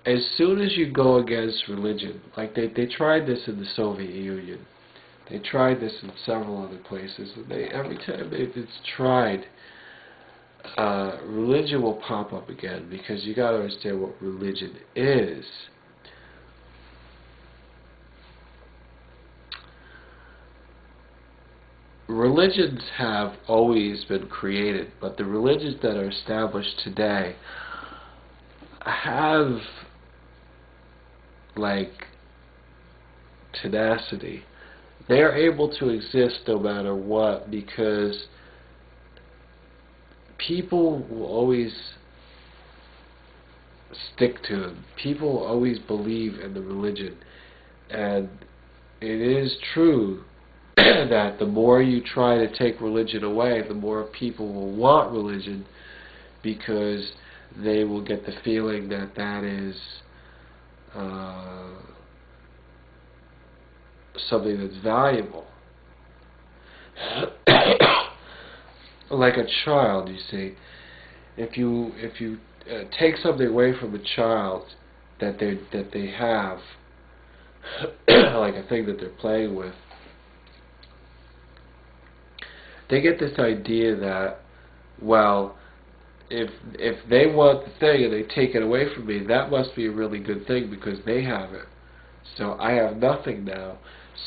as soon as you go against religion, like they tried this in the Soviet Union. They tried this in several other places, and every time it's tried, religion will pop up again, because you got to understand what religion is. Religions have always been created, but the religions that are established today have like tenacity. They are able to exist no matter what, because people will always stick to them. People will always believe in the religion. And it is true that the more you try to take religion away, the more people will want religion, because they will get the feeling that that is something that's valuable. like a child, you see. If you take something away from a child that they have, like a thing that they're playing with, they get this idea that, well, if they want the thing and they take it away from me, that must be a really good thing because they have it. So I have nothing now,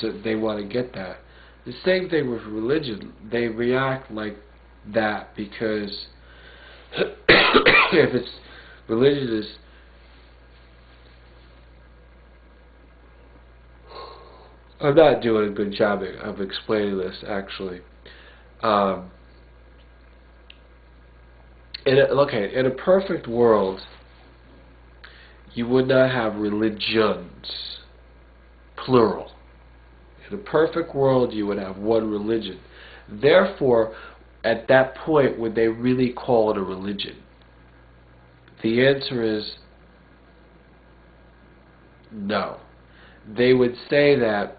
so they want to get that. The same thing with religion. They react like that because if it's religion is I'm not doing a good job of explaining this, actually. In a perfect world, you would not have religions, plural. In a perfect world, you would have one religion. Therefore, at that point, would they really call it a religion? The answer is no. They would say that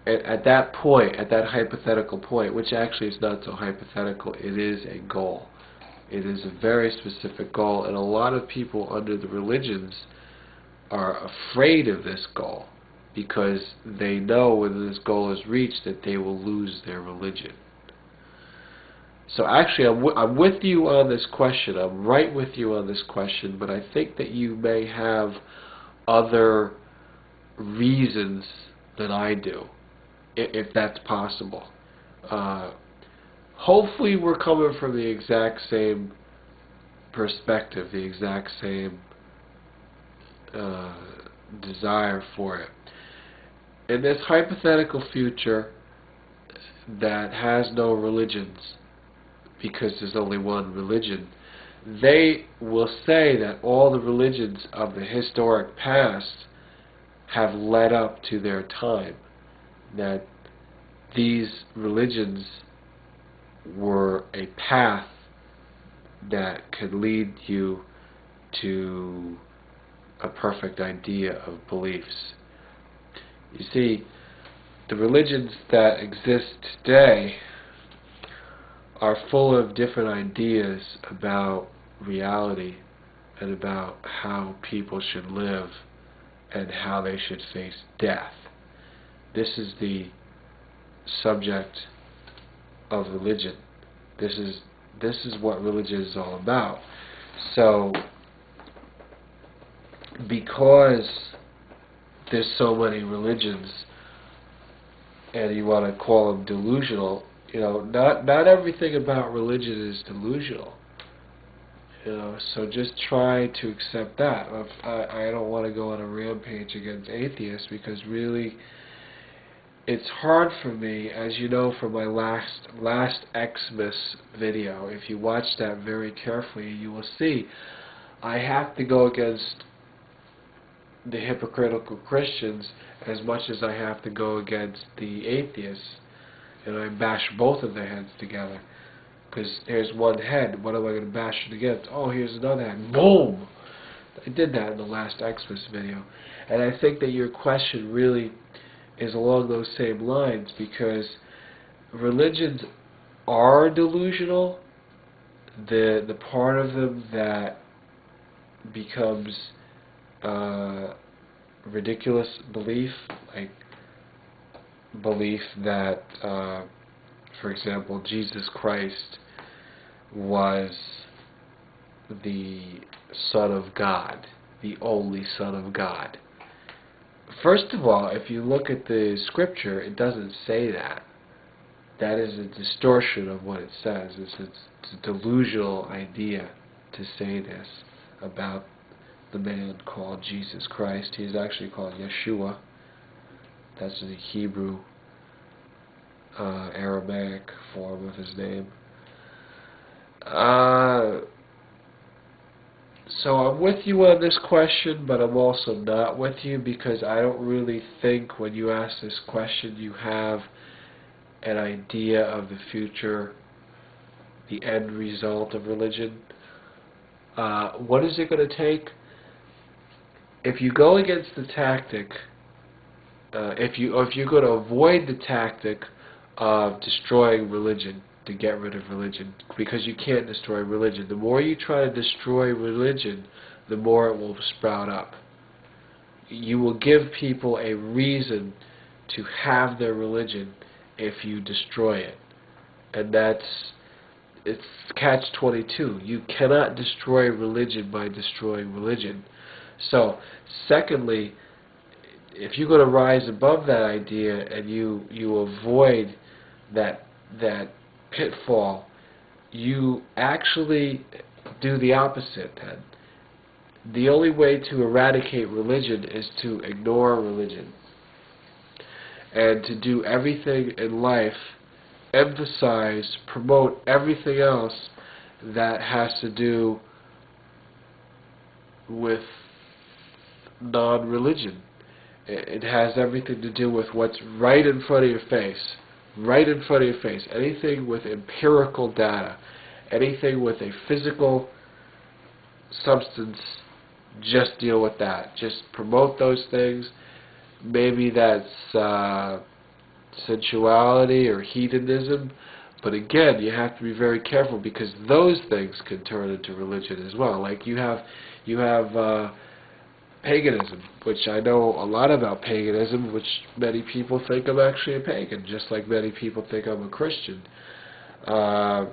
at that point, at that hypothetical point, which actually is not so hypothetical, it is a goal. It is a very specific goal, and a lot of people under the religions are afraid of this goal because they know when this goal is reached that they will lose their religion. So actually, I'm with you on this question. I'm right with you on this question, but I think that you may have other reasons than I do, if that's possible. Hopefully we're coming from the exact same perspective, the exact same desire for it. In this hypothetical future that has no religions, because there's only one religion, they will say that all the religions of the historic past have led up to their time, that these religions were a path that could lead you to a perfect idea of beliefs. You see, the religions that exist today are full of different ideas about reality and about how people should live and how they should face death. This is the subject of religion. This is what religion is all about. So, because there's so many religions, and you want to call them delusional, not everything about religion is delusional. So just try to accept that. I don't want to go on a rampage against atheists because really, it's hard for me, as you know from my last Xmas video. If you watch that very carefully, you will see I have to go against the hypocritical Christians as much as I have to go against the atheists, and I bash both of their heads together. Because here's one head, what am I going to bash it against? Oh, here's another head. Boom! I did that in the last Xmas video. And I think that your question really is along those same lines, because religions are delusional. The part of them that becomes ridiculous belief, like belief that, for example, Jesus Christ was the Son of God, the only Son of God. First of all, if you look at the scripture, it doesn't say that. That is a distortion of what it says. It's a delusional idea to say this about the man called Jesus Christ. He's actually called Yeshua. That's the Hebrew, Aramaic form of his name. So I'm with you on this question, but I'm also not with you, because I don't really think when you ask this question you have an idea of the future, the end result of religion. What is it going to take? If you go against the tactic, if you're going to avoid the tactic of destroying religion, to get rid of religion, because you can't destroy religion. The more you try to destroy religion, the more it will sprout up. You will give people a reason to have their religion if you destroy it. And it's catch-22. You cannot destroy religion by destroying religion. So, secondly, if you're going to rise above that idea and you avoid that pitfall, you actually do the opposite then. The only way to eradicate religion is to ignore religion, and to do everything in life, emphasize, promote everything else that has to do with non-religion. It has everything to do with what's right in front of your face. Right in front of your face. Anything with empirical data, anything with a physical substance, just deal with that. Just promote those things. Maybe that's sensuality or hedonism, but again, you have to be very careful, because those things can turn into religion as well. Like you have paganism, which I know a lot about paganism, which many people think I'm actually a pagan, just like many people think I'm a Christian. I'm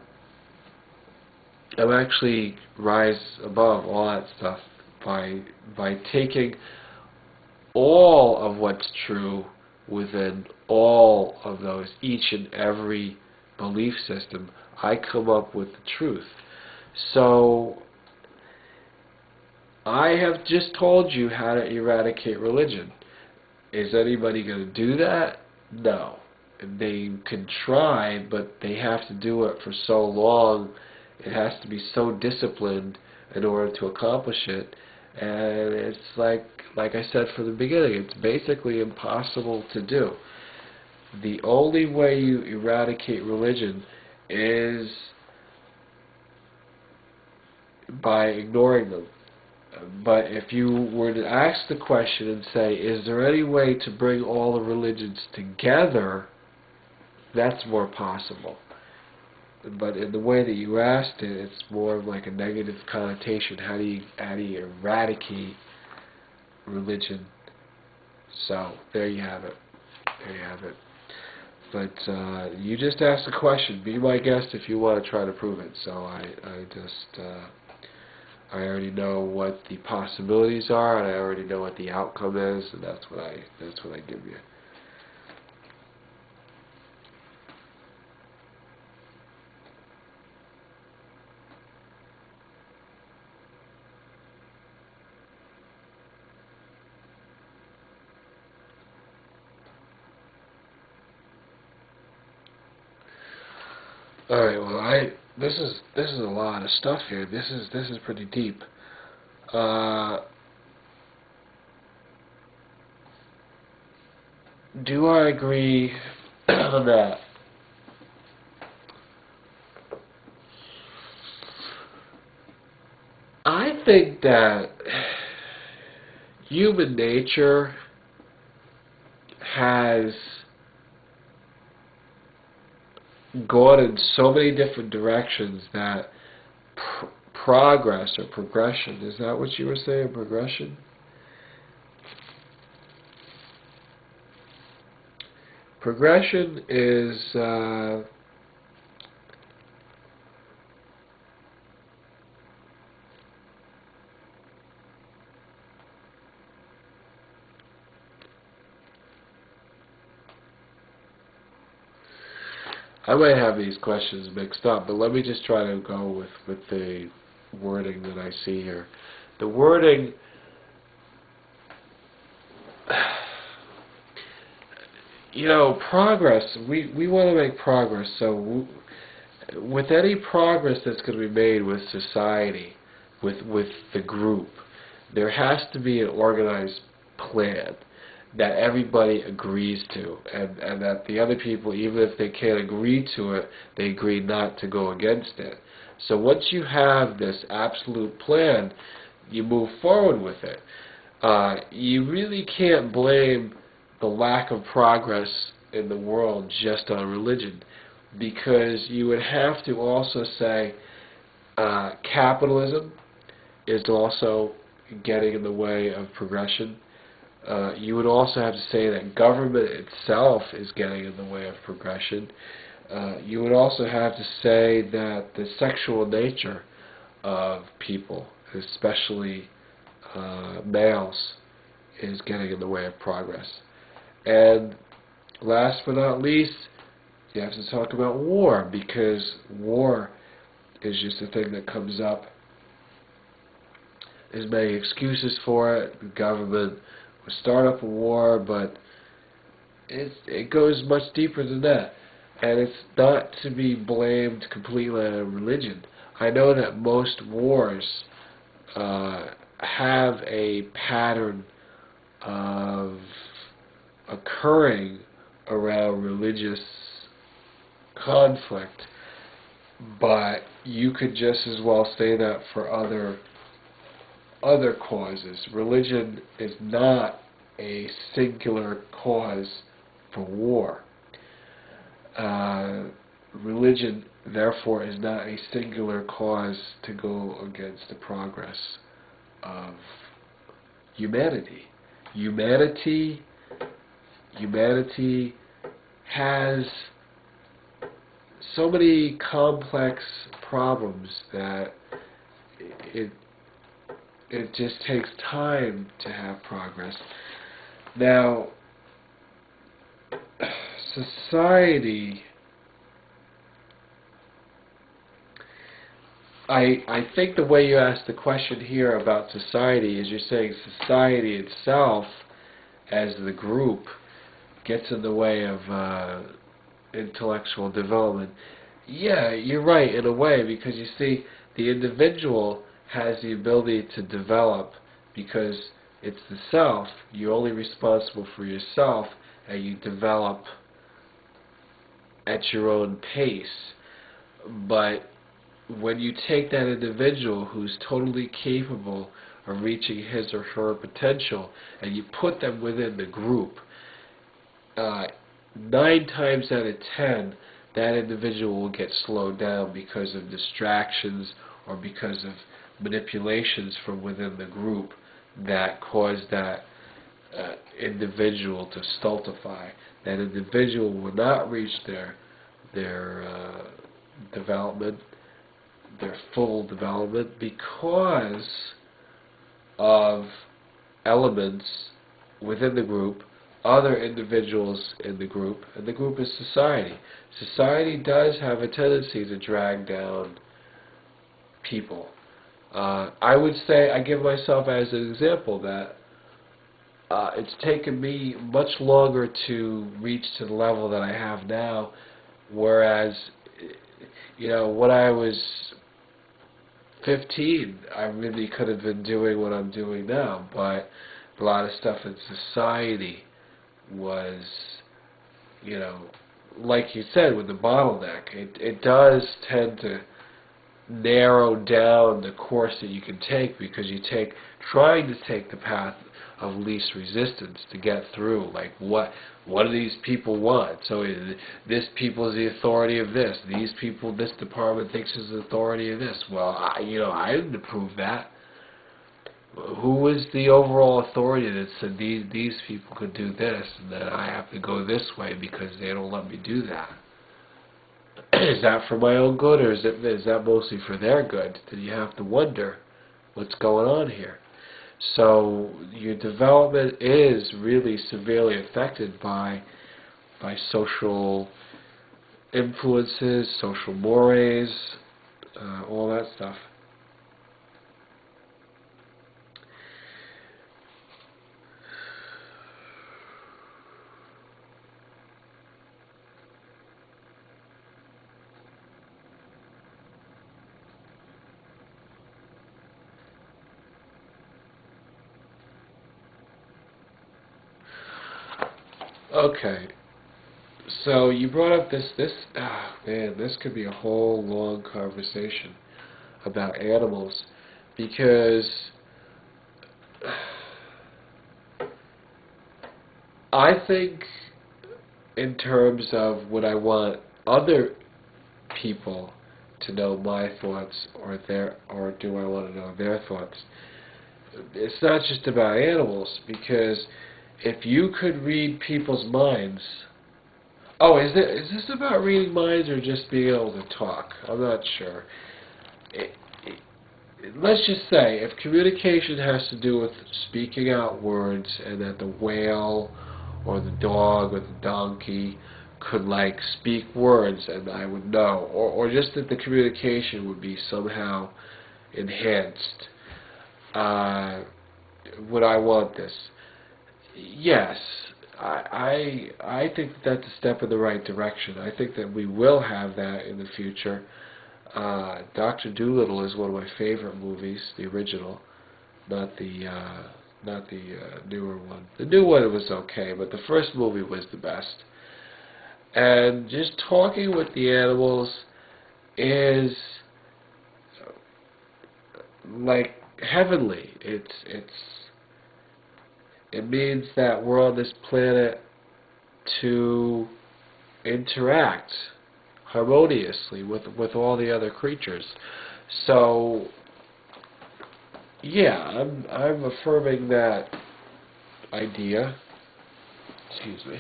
actually rise above all that stuff by taking all of what's true within all of those, each and every belief system. I come up with the truth. So I have just told you how to eradicate religion. Is anybody going to do that? No. They can try, but they have to do it for so long. It has to be so disciplined in order to accomplish it. And it's like I said from the beginning, it's basically impossible to do. The only way you eradicate religion is by ignoring them. But if you were to ask the question and say, is there any way to bring all the religions together, that's more possible. But in the way that you asked it, it's more of like a negative connotation. How do you eradicate religion? So there you have it. There you have it. But you just asked a question. Be my guest if you want to try to prove it. So I already know what the possibilities are, and I already know what the outcome is, and that's what I give you. All right. Well, this is a lot of stuff here. This is pretty deep. Do I agree on that? I think that human nature has gone in so many different directions that progress or progression, is that what you were saying, progression? Progression is I might have these questions mixed up, but let me just try to go with the wording that I see here. The wording, progress, we want to make progress, so with any progress that's going to be made with society, with the group, there has to be an organized plan that everybody agrees to, and that the other people, even if they can't agree to it, they agree not to go against it. So once you have this absolute plan, you move forward with it. You really can't blame the lack of progress in the world just on religion. because you would have to also say capitalism is also getting in the way of progression. You would also have to say that government itself is getting in the way of progression. You would also have to say that the sexual nature of people, especially males, is getting in the way of progress. And last but not least, you have to talk about war, because war is just a thing that comes up. There's many excuses for it. The government would start up a war, but it goes much deeper than that. And it's not to be blamed completely on religion. I know that most wars have a pattern of occurring around religious conflict, but you could just as well say that for other causes. Religion is not a singular cause for war. Religion, therefore, is not a singular cause to go against the progress of humanity. Humanity has so many complex problems that it just takes time to have progress. Now, society, I think the way you asked the question here about society is you're saying society itself as the group gets in the way of intellectual development. Yeah, you're right in a way, because you see, the individual has the ability to develop because it's the self. You're only responsible for yourself, and you develop at your own pace. But when you take that individual who's totally capable of reaching his or her potential, and you put them within the group, 9 times out of 10, that individual will get slowed down because of distractions or because of manipulations from within the group that cause that individual to stultify. That individual will not reach their development, their full development, because of elements within the group, other individuals in the group, and the group is society. Society does have a tendency to drag down people. I would say, I give myself as an example that it's taken me much longer to reach to the level that I have now, whereas, when I was 15, I really could have been doing what I'm doing now, but a lot of stuff in society was, like you said, with the bottleneck, it does tend to narrow down the course that you can take, because trying to take the path of least resistance to get through. Like, what do these people want? So this people is the authority of this. These people, this department thinks is the authority of this. Well, I didn't approve that. Who was the overall authority that said these people could do this, and then I have to go this way because they don't let me do that? Is that for my own good, or is that mostly for their good? Then you have to wonder what's going on here. So your development is really severely affected by social influences, social mores, all that stuff. Okay, so you brought up this could be a whole long conversation about animals, because I think in terms of what I want other people to know my thoughts, or do I want to know their thoughts? It's not just about animals, because if you could read people's minds... Oh, is this about reading minds or just being able to talk? I'm not sure. Let's just say, if communication has to do with speaking out words, and that the whale or the dog or the donkey could like speak words and I would know, or just that the communication would be somehow enhanced, would I want this? Yes. I think that's a step in the right direction. I think that we will have that in the future. Dr. Dolittle is one of my favorite movies, the original, not the newer one. The new one was okay, but the first movie was the best. And just talking with the animals is like heavenly. It means that we're on this planet to interact harmoniously with all the other creatures. So yeah, I'm affirming that idea. Excuse me.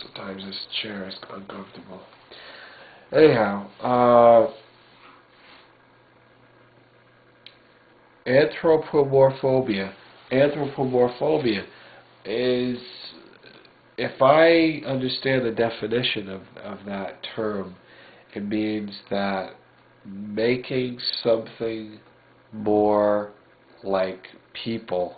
Sometimes this chair is uncomfortable. Anyhow, anthropomorphobia. Anthropomorphobia is, if I understand the definition of that term, it means that making something more like people.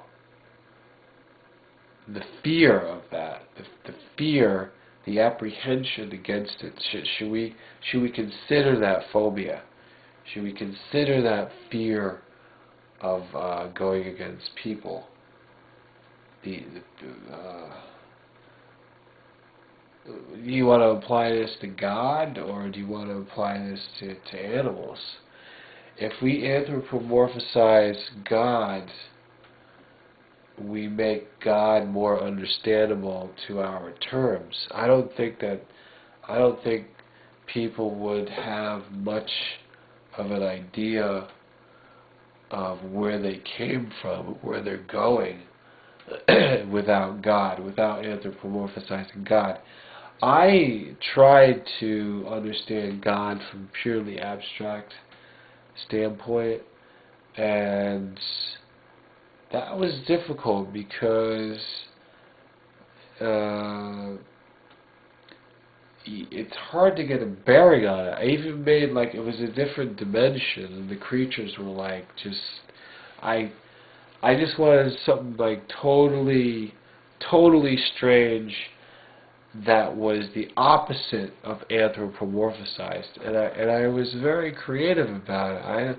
The fear of that, the fear, the apprehension against it. Should we consider that phobia? Should we consider that fear of going against people? Do you want to apply this to God, or do you want to apply this to animals? If we anthropomorphize God, we make God more understandable to our terms. I don't think people would have much of an idea of where they came from, where they're going, without God, without anthropomorphizing God. I tried to understand God from a purely abstract standpoint, and that was difficult because it's hard to get a bearing on it. I even made like it was a different dimension, and the creatures were like just I just wanted something like totally strange that was the opposite of anthropomorphized, and I was very creative about it.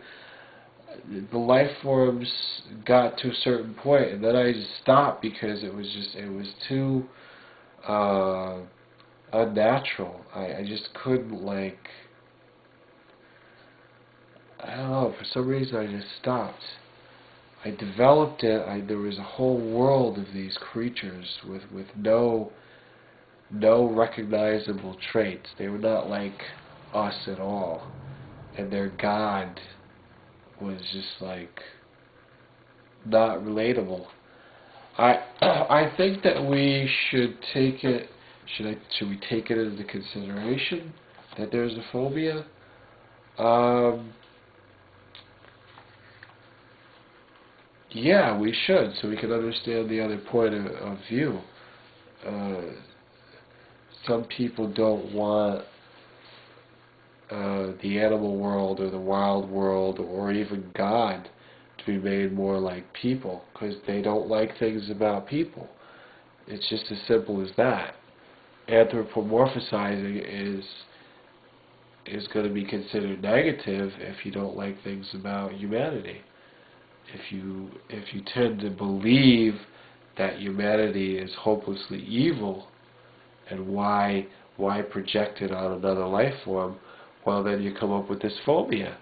The life forms got to a certain point, and then I just stopped because it was too unnatural. I just couldn't, like, I don't know, for some reason I just stopped. I developed it. There was a whole world of these creatures with no recognizable traits. They were not like us at all, and their God was just like not relatable. I think that we should take it. Should we take it into consideration that there's a phobia? Yeah, we should, so we can understand the other point of view. Some people don't want the animal world or the wild world or even God to be made more like people because they don't like things about people. It's just as simple as that. Anthropomorphizing is going to be considered negative if you don't like things about humanity. If you tend to believe that humanity is hopelessly evil, and why project it on another life form, well, then you come up with this phobia.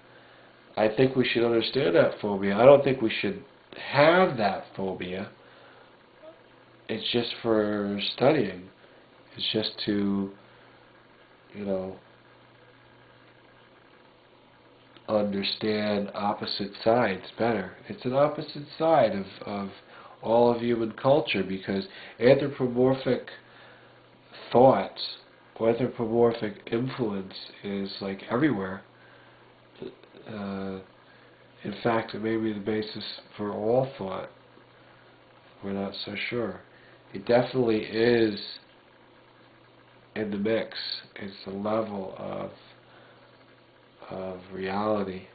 I think we should understand that phobia. I don't think we should have that phobia. It's just for studying. It's just to, understand opposite sides better. It's an opposite side of all of human culture, because anthropomorphic thoughts, anthropomorphic influence is like everywhere. In fact, it may be the basis for all thought. We're not so sure. It definitely is in the mix. It's a level of reality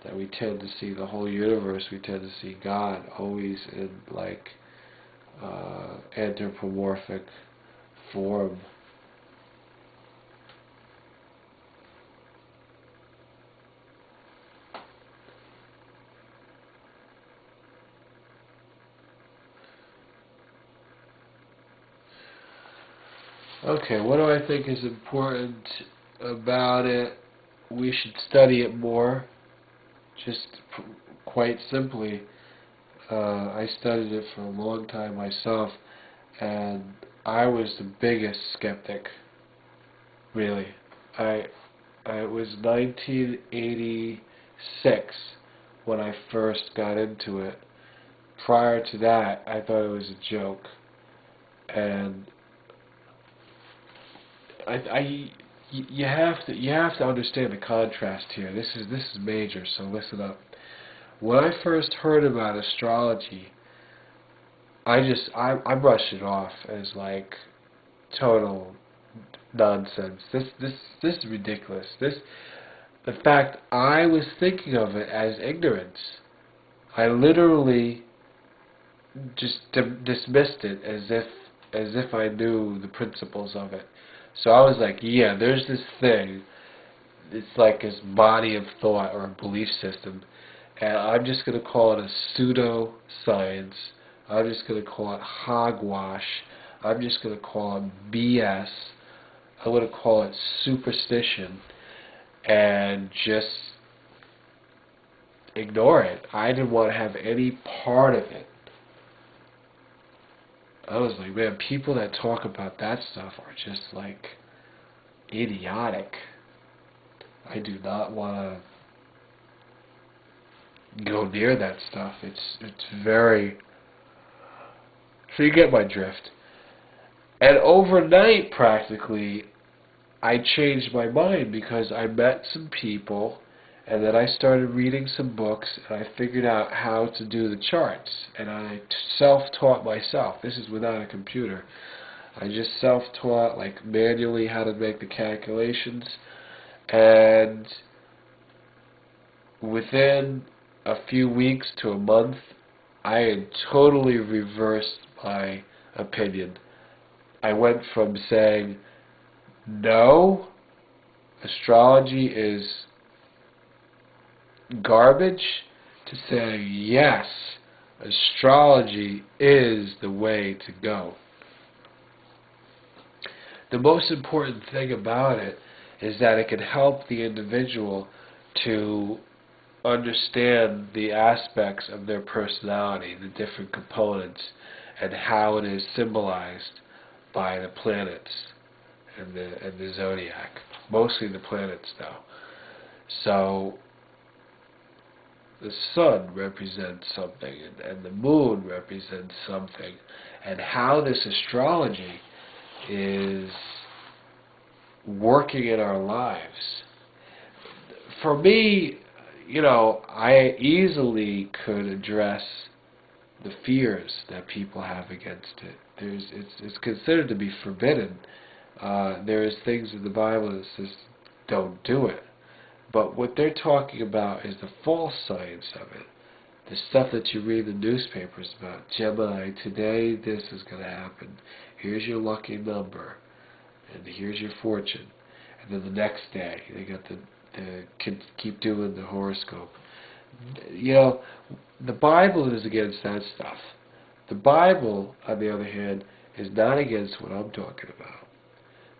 that we tend to see the whole universe. We tend to see God always in like anthropomorphic form. Okay, what do I think is important about it? We should study it more. Just quite simply, I studied it for a long time myself, and I was the biggest skeptic. Really, it was 1986 when I first got into it. Prior to that, I thought it was a joke, and you have to understand the contrast here. This is major, so listen up. When I first heard about astrology, I brushed it off as like total nonsense. This is ridiculous. In fact, I was thinking of it as ignorance. I literally just dismissed it as if I knew the principles of it. So I was like, yeah, there's this thing. It's like this body of thought or a belief system, and I'm just going to call it a pseudo-science. I'm just going to call it hogwash. I'm just going to call it BS. I'm going to call it superstition, and just ignore it. I didn't want to have any part of it. I was like, man, people that talk about that stuff are just like idiotic. I do not want to go near that stuff. It's very... So you get my drift. And overnight, practically, I changed my mind, because I met some people, and then I started reading some books, and I figured out how to do the charts. And I self-taught myself. This is without a computer. I just self-taught, like manually, how to make the calculations. And within a few weeks to a month, I had totally reversed my opinion. I went from saying, no, astrology is garbage, to saying, yes, astrology is the way to go. The most important thing about it is that it can help the individual to understand the aspects of their personality, the different components, and how it is symbolized by the planets and the zodiac. Mostly the planets, though. So the sun represents something, and the moon represents something, and how this astrology is working in our lives. For me, I easily could address the fears that people have against it. It's considered to be forbidden. There is things in the Bible that says don't do it. But what they're talking about is the false science of it. The stuff that you read in the newspapers about. Gemini, today this is going to happen. Here's your lucky number. And here's your fortune. And then the next day, they got the keep doing the horoscope. The Bible is against that stuff. The Bible, on the other hand, is not against what I'm talking about.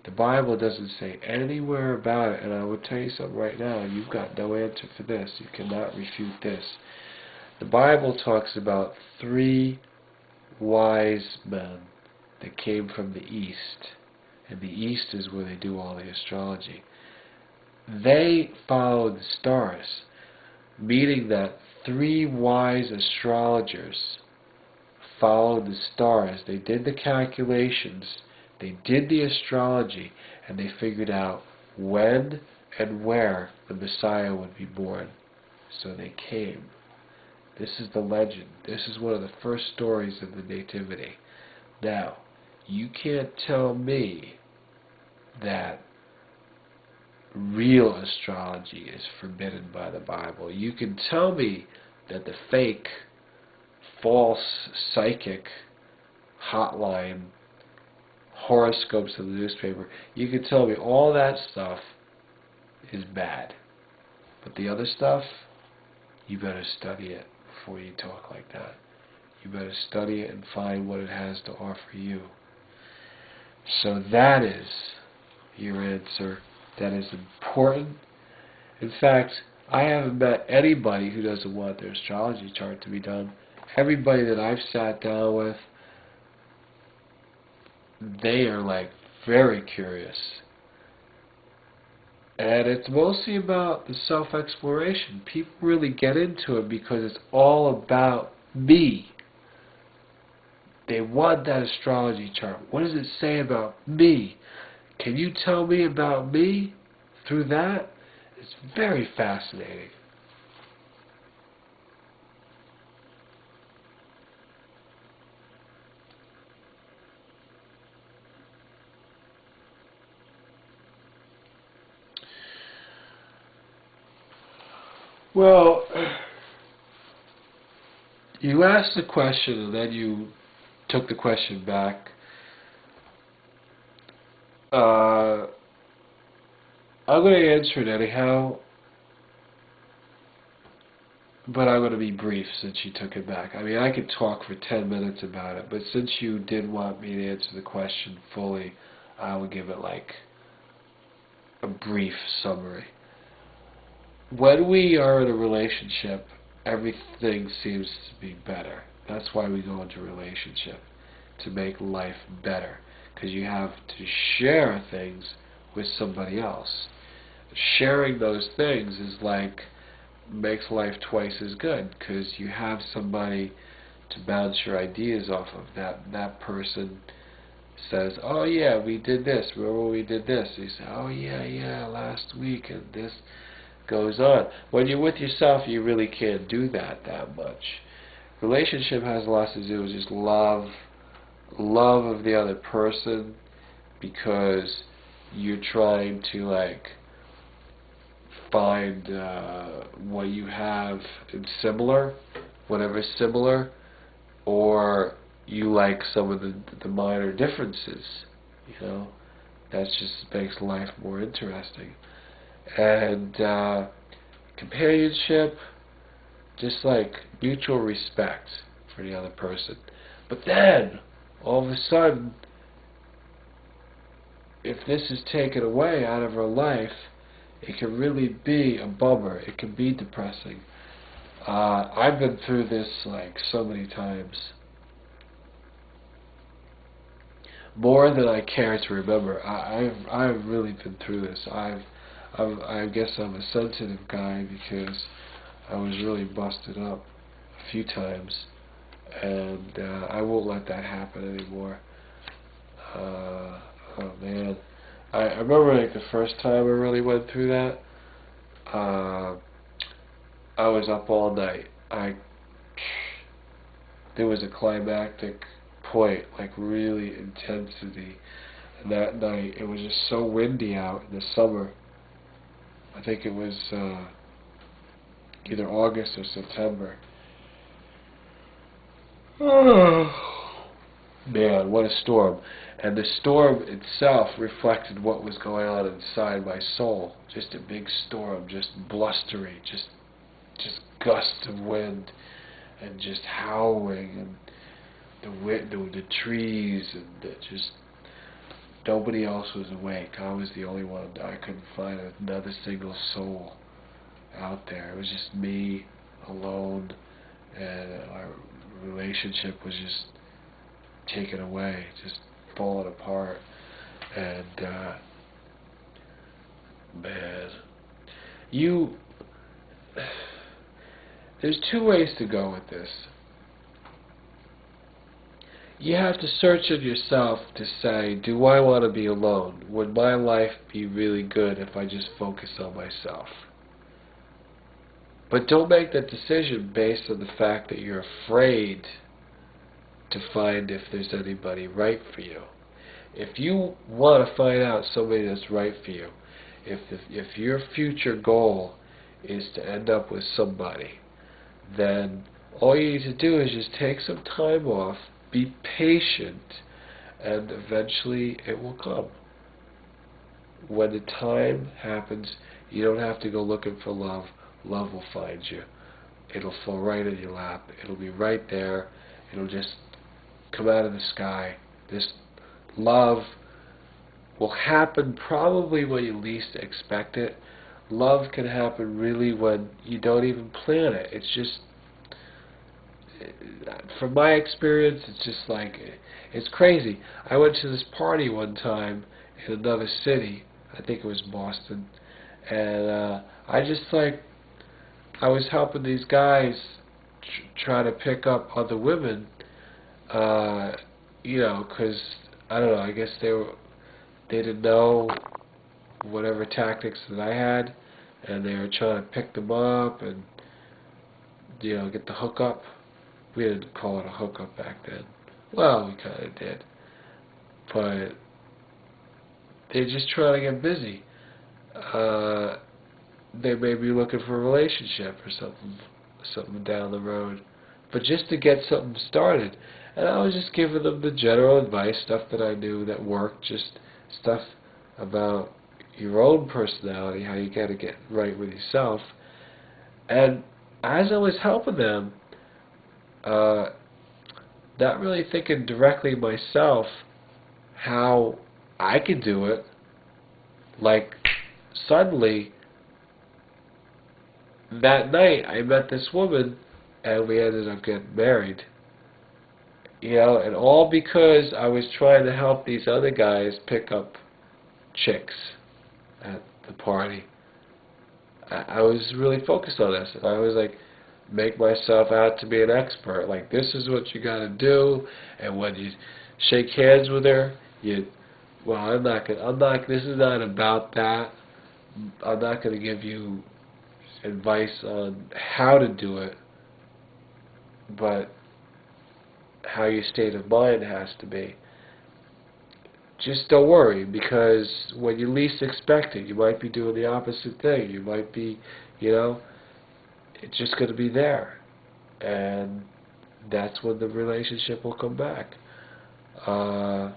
The Bible doesn't say anywhere about it, and I will tell you something right now, you've got no answer for this. You cannot refute this. The Bible talks about 3 wise men that came from the east, and the East is where they do all the astrology. They followed the stars, meaning that 3 wise astrologers followed the stars. They did the calculations, they did the astrology, and they figured out when and where the Messiah would be born. So they came. This is the legend. This is one of the first stories of the Nativity. Now, you can't tell me that real astrology is forbidden by the Bible. You can tell me that the fake, false, psychic hotline horoscopes of the newspaper, you can tell me all that stuff is bad. But the other stuff, you better study it before you talk like that. You better study it and find what it has to offer you. So that is your answer. That is important. In fact, I haven't met anybody who doesn't want their astrology chart to be done. Everybody that I've sat down with, they are like very curious. And it's mostly about the self-exploration. People really get into it because it's all about me. They want that astrology chart. What does it say about me? Can you tell me about me through that? It's very fascinating. Well, you asked the question and then you took the question back. I'm going to answer it anyhow, but I'm going to be brief since you took it back. I mean, I could talk for 10 minutes about it, but since you did want me to answer the question fully, I will give it like a brief summary. When we are in a relationship, everything seems to be better. That's why we go into a relationship, to make life better, because you have to share things with somebody else. Sharing those things is like, makes life twice as good, because you have somebody to bounce your ideas off of. That person says, oh yeah, we did this, remember we did this? You say, oh yeah, last week, and this goes on. When you're with yourself, you really can't do that much. Relationship has a lot to do with just love of the other person, because you're trying to like find what you have in similar, whatever's similar, or you like some of the minor differences. You know, that just makes life more interesting. And companionship, just like mutual respect for the other person. But then, all of a sudden, if this is taken away out of our life, it can really be a bummer. It can be depressing. I've been through this like so many times, more than I care to remember. I've really been through this. I guess I'm a sensitive guy because I was really busted up a few times, and I won't let that happen anymore. Oh man, I remember like the first time I really went through that. I was up all night. There was a climactic point, like really intensity, and that night it was just so windy out in the summer. I think it was either August or September. Oh, man, what a storm. And the storm itself reflected what was going on inside my soul. Just a big storm, just blustery, just gusts of wind, and just howling, and the trees, and just nobody else was awake. I was the only one. I couldn't find another single soul out there. It was just me alone, and our relationship was just taken away, just falling apart. And, man, there's two ways to go with this. You have to search in yourself to say, do I want to be alone? Would my life be really good if I just focus on myself? But don't make that decision based on the fact that you're afraid to find if there's anybody right for you. If you want to find out somebody that's right for you, if your future goal is to end up with somebody, then all you need to do is just take some time off, be patient, and eventually it will come. When the time happens, you don't have to go looking for love. Love will find you. It'll fall right in your lap. It'll be right there. It'll just come out of the sky. This love will happen probably when you least expect it. Love can happen really when you don't even plan it. It's just, from my experience, it's just like, it's crazy. I went to this party one time in another city, I think it was Boston, and I was helping these guys try to pick up other women, you know, because, I don't know, I guess they didn't know whatever tactics that I had, and they were trying to pick them up and, you know, get the hookup. We didn't call it a hookup back then. Well, we kind of did. But they're just trying to get busy. They may be looking for a relationship or something down the road. But just to get something started. And I was just giving them the general advice, stuff that I knew that worked, just stuff about your own personality, how you got to get right with yourself. And as I was helping them, not really thinking directly myself how I could do it, like suddenly that night I met this woman and we ended up getting married. You know, and all because I was trying to help these other guys pick up chicks at the party. I was really focused on this, and I was like, make myself out to be an expert. Like, this is what you gotta do, and when you shake hands with her, well, this is not about that. I'm not gonna give you advice on how to do it, but how your state of mind has to be. Just don't worry, because when you least expect it, you might be doing the opposite thing. You might be, you know, it's just going to be there. And that's when the relationship will come back. So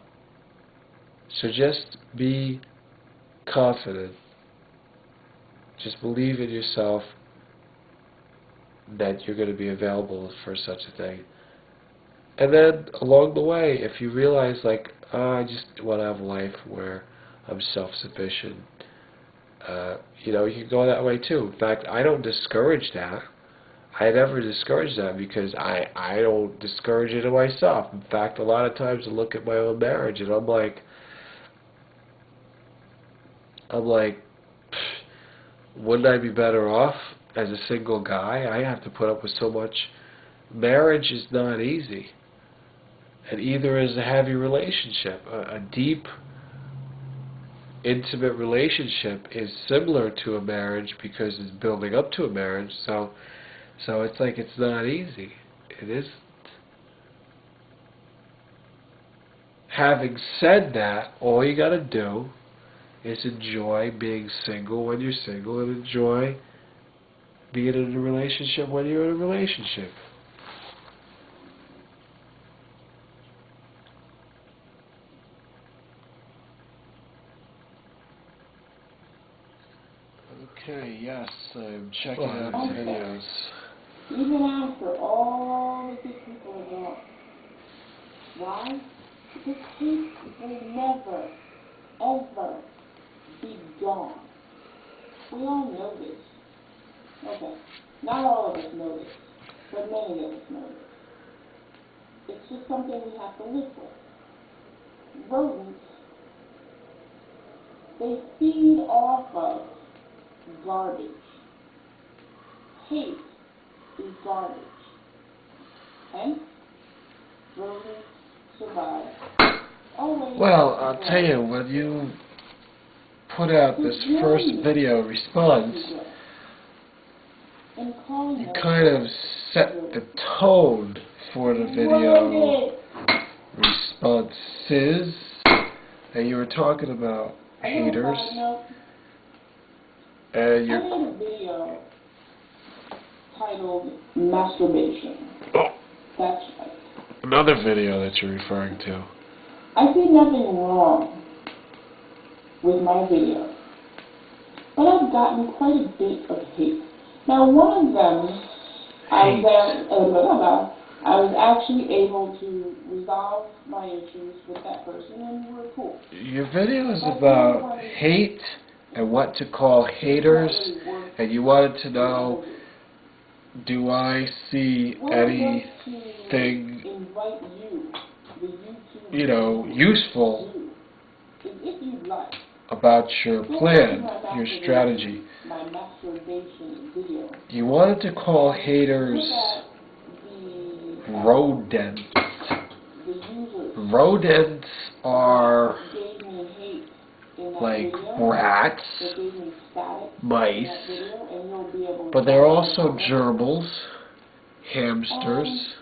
just be confident. Just believe in yourself that you're going to be available for such a thing. And then along the way, if you realize, like, I just want to have a life where I'm self-sufficient, you know, you can go that way too. In fact, I don't discourage that. I never discourage that because I don't discourage it in myself. In fact, a lot of times I look at my own marriage and I'm like, wouldn't I be better off as a single guy? I have to put up with so much. Marriage is not easy. And either is a heavy relationship. A deep, intimate relationship is similar to a marriage because it's building up to a marriage. So it's like it's not easy. It isn't. Having said that, all you got to do is enjoy being single when you're single and enjoy being in a relationship when you're in a relationship. Okay, yes, I'm checking out his videos. Even after all the good people are gone. Why? Because peace will never, ever be gone. We all know this. Okay, not all of us know this, but many of us know this. It's just something we have to live with. Rodents They feed off of garbage. Hate is garbage. Hence, rodents survive. Always. Well, I'll tell you, when you put out this first video response, you kind of set the tone for the video responses, and you were talking about haters, and I made a video titled Masturbation. Oh, That's right. another video that you're referring to. I see nothing wrong with my video, but I've gotten quite a bit of hate. Now, one of them, I was actually able to resolve my issues with that person, and we're cool. Your video is about hate and what to call haters, and you wanted to know, do I see anything, useful about your plan, your strategy? You wanted to call haters rodents. Rodents are like rats, mice, but they're also gerbils, hamsters,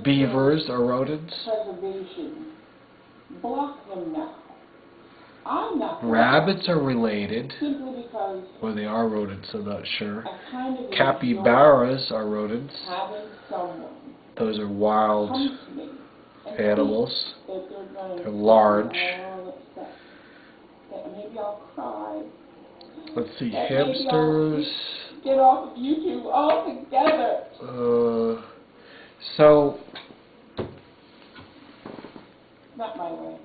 beavers are rodents. Block them now. I'm not. Rabbits are related. Simply because. Well, they are rodents, I'm not sure. Capybaras are rodents. Those are wild animals. They're large. Maybe I'll cry. Let's see, hamsters. Get off of YouTube altogether. So. Not my way.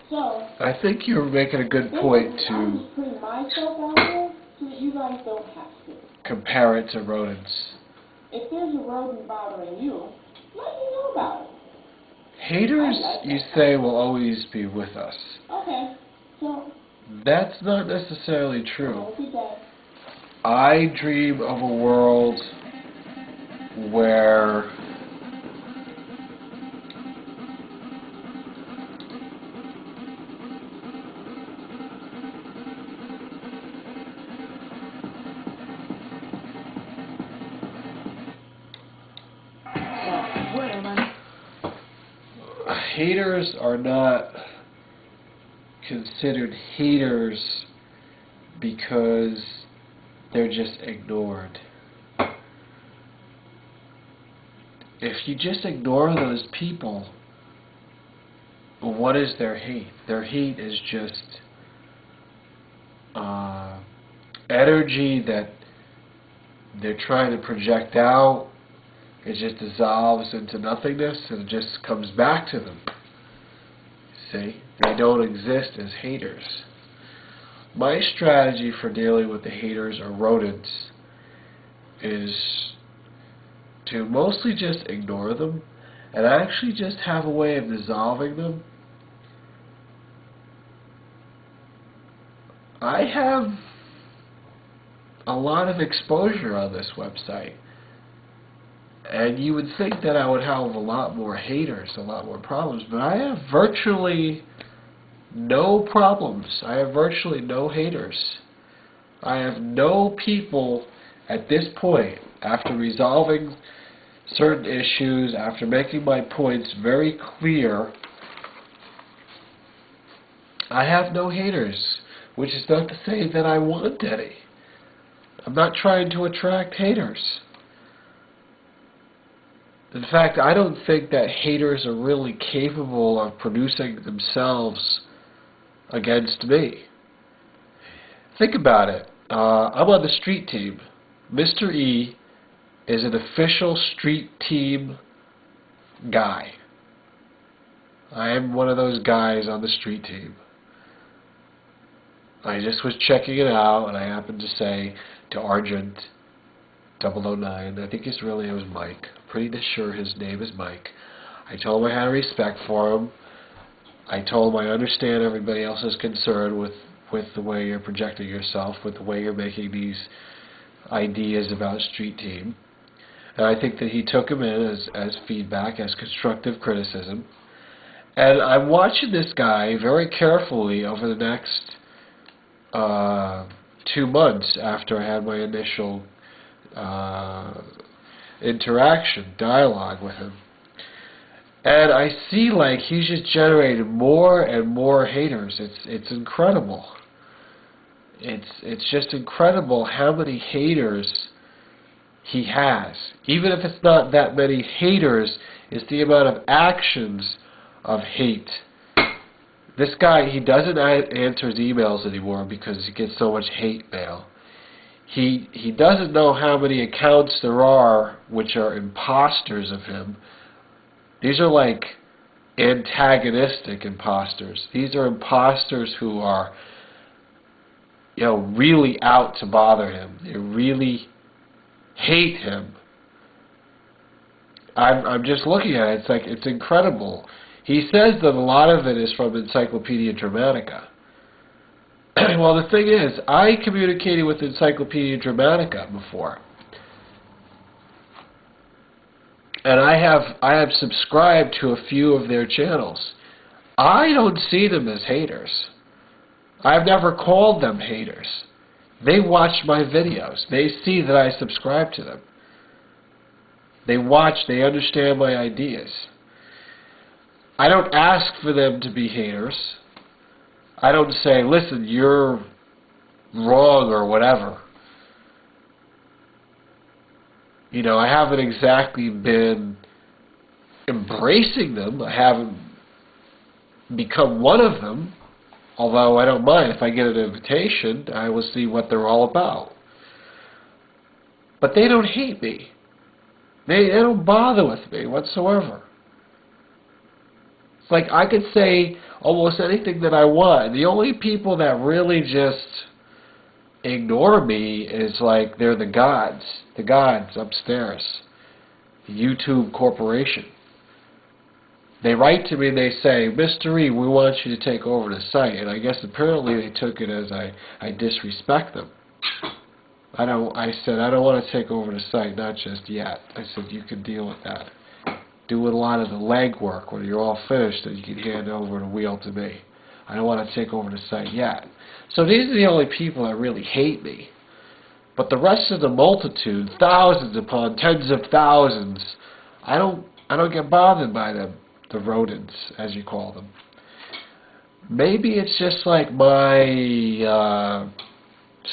So, I think you're making a good point to I'm just putting myself out there so that you guys don't have to. Compare it to rodents. If there's a rodent bothering you, let me know about it. Haters, you say, will always be with us. Okay, so. That's not necessarily true. I'll be dead. I dream of a world where haters are not considered haters because they're just ignored. If you just ignore those people, what is their hate? Their hate is just energy that they're trying to project out. It just dissolves into nothingness and it just comes back to them. See? They don't exist as haters. My strategy for dealing with the haters or rodents is to mostly just ignore them and actually just have a way of dissolving them. I have a lot of exposure on this website. And you would think that I would have a lot more haters, a lot more problems, but I have virtually no problems. I have virtually no haters. I have no people at this point, after resolving certain issues, after making my points very clear, I have no haters, which is not to say that I want any. I'm not trying to attract haters. In fact, I don't think that haters are really capable of producing themselves against me. Think about it. I'm on the street team. Mr.Ey is an official street team guy. I am one of those guys on the street team. I just was checking it out, and I happened to say to Argent 009, I think his real name is Mike. I'm pretty sure his name is Mike. I I told him I had respect for him. I told him I understand everybody else's concern with the way you're projecting yourself, with the way you're making these ideas about street team. And I think that he took them in as feedback, as constructive criticism. And I'm watching this guy very carefully over the next 2 months after I had my initial dialogue with him. And I see like he's just generated more and more haters. It's incredible. It's just incredible how many haters he has. Even if it's not that many haters, it's the amount of actions of hate. This guy, he doesn't answer his emails anymore because he gets so much hate mail. He doesn't know how many accounts there are which are imposters of him. These are like antagonistic imposters. These are imposters who are, really out to bother him. They really hate him. I'm just looking at it. It's incredible. He says that a lot of it is from Encyclopedia Dramatica. Well, the thing is, I communicated with Encyclopedia Dramatica before. And I have subscribed to a few of their channels. I don't see them as haters. I've never called them haters. They watch my videos. They see that I subscribe to them. They watch, they understand my ideas. I don't ask for them to be haters. I don't say, listen, you're wrong or whatever. I haven't exactly been embracing them. I haven't become one of them, although I don't mind. If I get an invitation, I will see what they're all about. But they don't hate me. They don't bother with me whatsoever. It's like I could say almost anything that I want. The only people that really just ignore me is like they're the gods upstairs, the YouTube corporation. They write to me and they say, Mr.Ey, we want you to take over the site. And I guess apparently they took it as I disrespect them. I said, I don't want to take over the site, not just yet. I said, you can deal with that. Do a lot of the legwork. When you're all finished, then you can hand over the wheel to me. I don't want to take over the site yet. So these are the only people that really hate me. But the rest of the multitude, thousands upon tens of thousands, I don't get bothered by them, the rodents, as you call them. Maybe it's just like my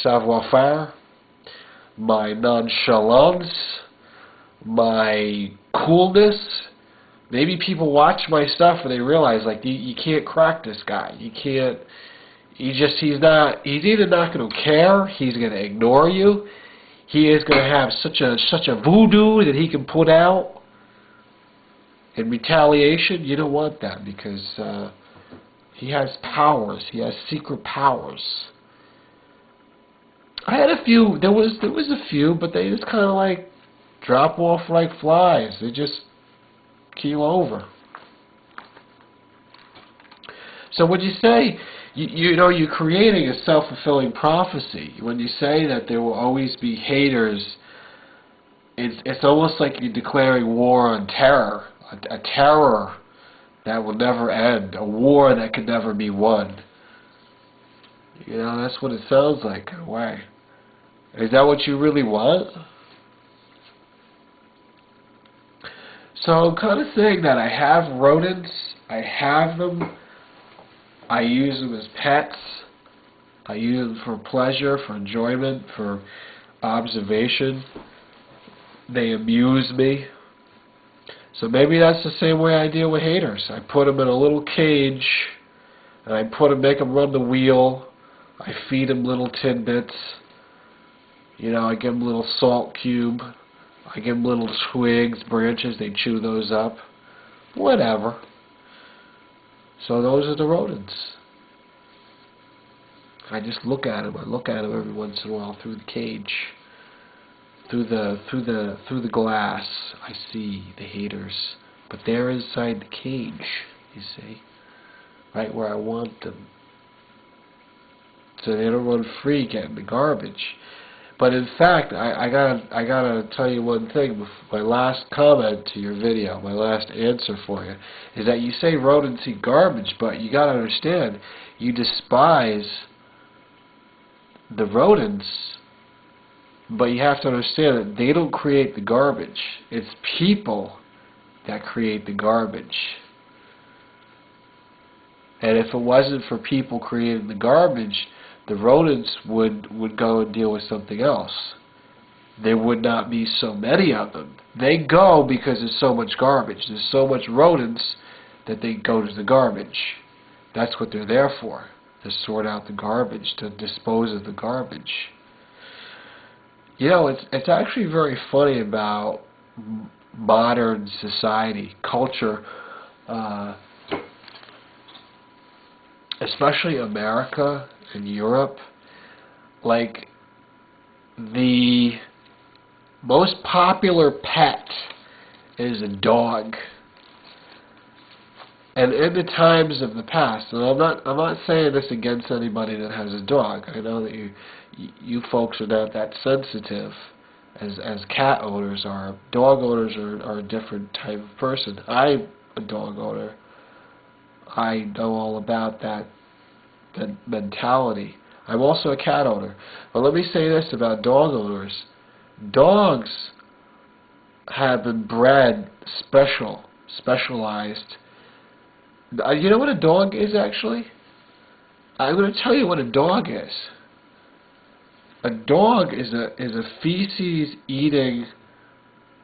savoir-faire, my nonchalance, my coolness. Maybe people watch my stuff and they realize, like, you can't crack this guy. You can't. He's either not going to care, he's going to ignore you, he is going to have such a voodoo that he can put out in retaliation. You don't want that because he has powers. He has secret powers. I had a few. There was a few, but they just kind of like drop off like flies. They just keel over. So when you say, you're creating a self-fulfilling prophecy. When you say that there will always be haters, it's almost like you're declaring war on terror, a terror that will never end, a war that could never be won. That's what it sounds like in a way. Is that what you really want? So I'm kind of saying that I have rodents, I have them, I use them as pets, I use them for pleasure, for enjoyment, for observation. They amuse me. So maybe that's the same way I deal with haters. I put them in a little cage, and I make them run the wheel. I feed them little tidbits. I give them a little salt cube. I give them little twigs, branches. They chew those up. Whatever. So those are the rodents. I just look at them. I look at them every once in a while through the cage, through the glass. I see the haters. But they're inside the cage, you see, right where I want them. So they don't run free getting the garbage. But in fact, I gotta tell you one thing. My last comment to your video, my last answer for you, is that you say rodents eat garbage, but you gotta understand, you despise the rodents, but you have to understand that they don't create the garbage. It's people that create the garbage. And if it wasn't for people creating the garbage, the rodents would go and deal with something else. There would not be so many of them. They go because there's so much garbage. There's so much rodents that they go to the garbage. That's what they're there for, to sort out the garbage, to dispose of the garbage. You know, it's actually very funny about modern society, culture, especially America and Europe. Like, the most popular pet is a dog. And in the times of the past, and I'm not saying this against anybody that has a dog. I know that you folks are not that sensitive as cat owners are. Dog owners are a different type of person. I'm a dog owner. I know all about that mentality. I'm also a cat owner. But let me say this about dog owners. Dogs have been bred specialized. You know what a dog is, actually? I'm going to tell you what a dog is. A dog is a feces-eating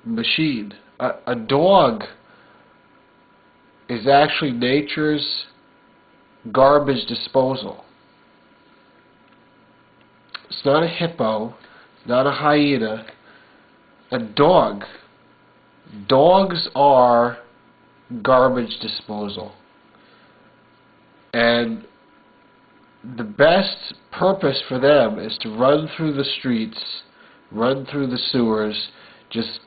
machine. A dog is actually nature's garbage disposal. It's not a hippo. It's not a hyena. A dog. Dogs are garbage disposal. And the best purpose for them is to run through the streets, run through the sewers, just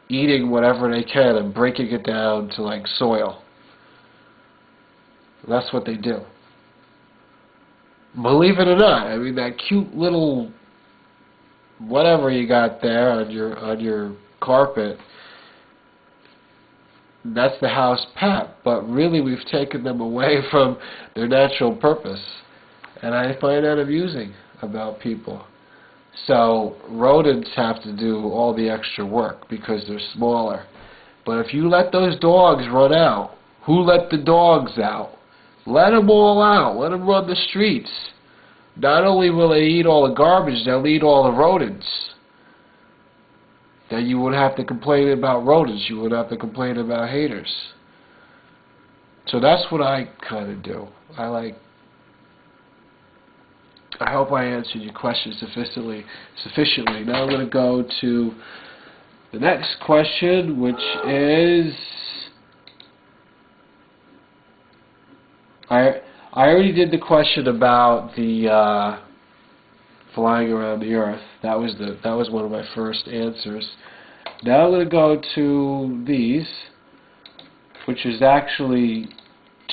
eating whatever they can and breaking it down to like soil. That's what they do. Believe it or not, I mean, that cute little whatever you got there on your carpet, that's the house pet, but really we've taken them away from their natural purpose. And I find that amusing about people. So rodents have to do all the extra work because they're smaller. But if you let those dogs run out, who let the dogs out? Let them all out. Let them run the streets. Not only will they eat all the garbage, they'll eat all the rodents. Then you wouldn't have to complain about rodents. You wouldn't have to complain about haters. So that's what I kind of do. I hope I answered your question sufficiently. Now I'm going to go to the next question, which is, I already did the question about the flying around the Earth. That was one of my first answers. Now I'm going to go to these, which is actually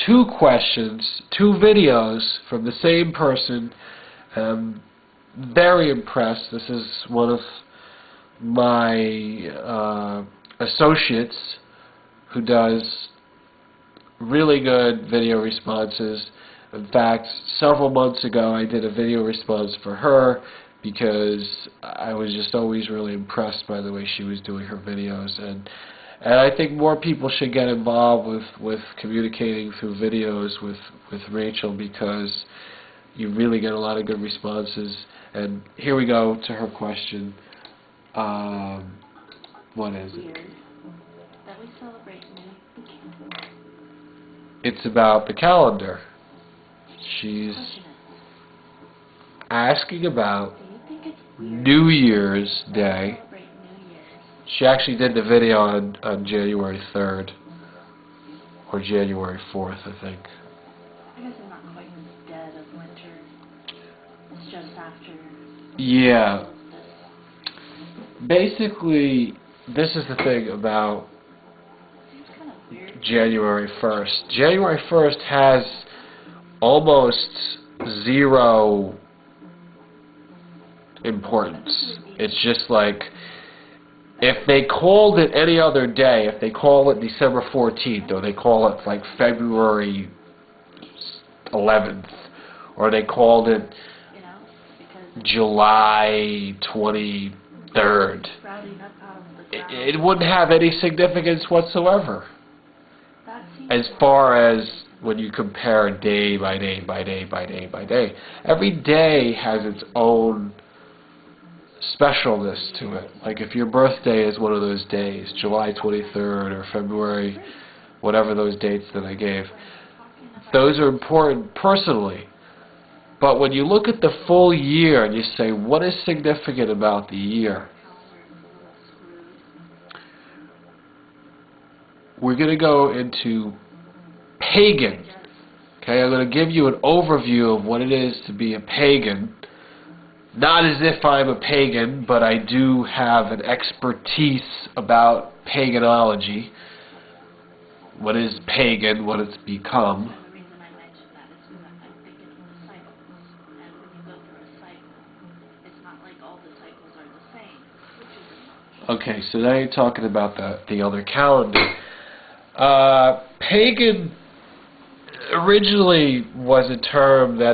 two questions, two videos from the same person. I'm very impressed. This is one of my associates who does really good video responses. In fact, several months ago I did a video response for her because I was just always really impressed by the way she was doing her videos, and I think more people should get involved with communicating through videos with Rachel, because you really get a lot of good responses. And here we go to her question. What is it? That we celebrate new. It's about the calendar. She's asking about New Year's Day. She actually did the video on January 3rd or January 4th, I think. I guess I'm not quite in the dead of winter. It's just after. Yeah. Basically, this is the thing about January 1st. January 1st has almost zero importance. It's just like, if they called it any other day, if they call it December 14th, or they call it like February 11th, or they called it July 23rd, it wouldn't have any significance whatsoever. As far as when you compare day by day by day by day by day. Every day has its own specialness to it. Like if your birthday is one of those days, July 23rd or February, whatever those dates that I gave, those are important personally. But when you look at the full year and you say, what is significant about the year? We're going to go into pagan. Okay, I'm going to give you an overview of what it is to be a pagan. Not as if I'm a pagan, but I do have an expertise about paganism. What is pagan, what it's become. The reason I mentioned that is because I think it's the cycles. And when you go through a cycle, it's not like all the cycles are the same, which is Okay, so now you're talking about the other calendar. Pagan originally was a term that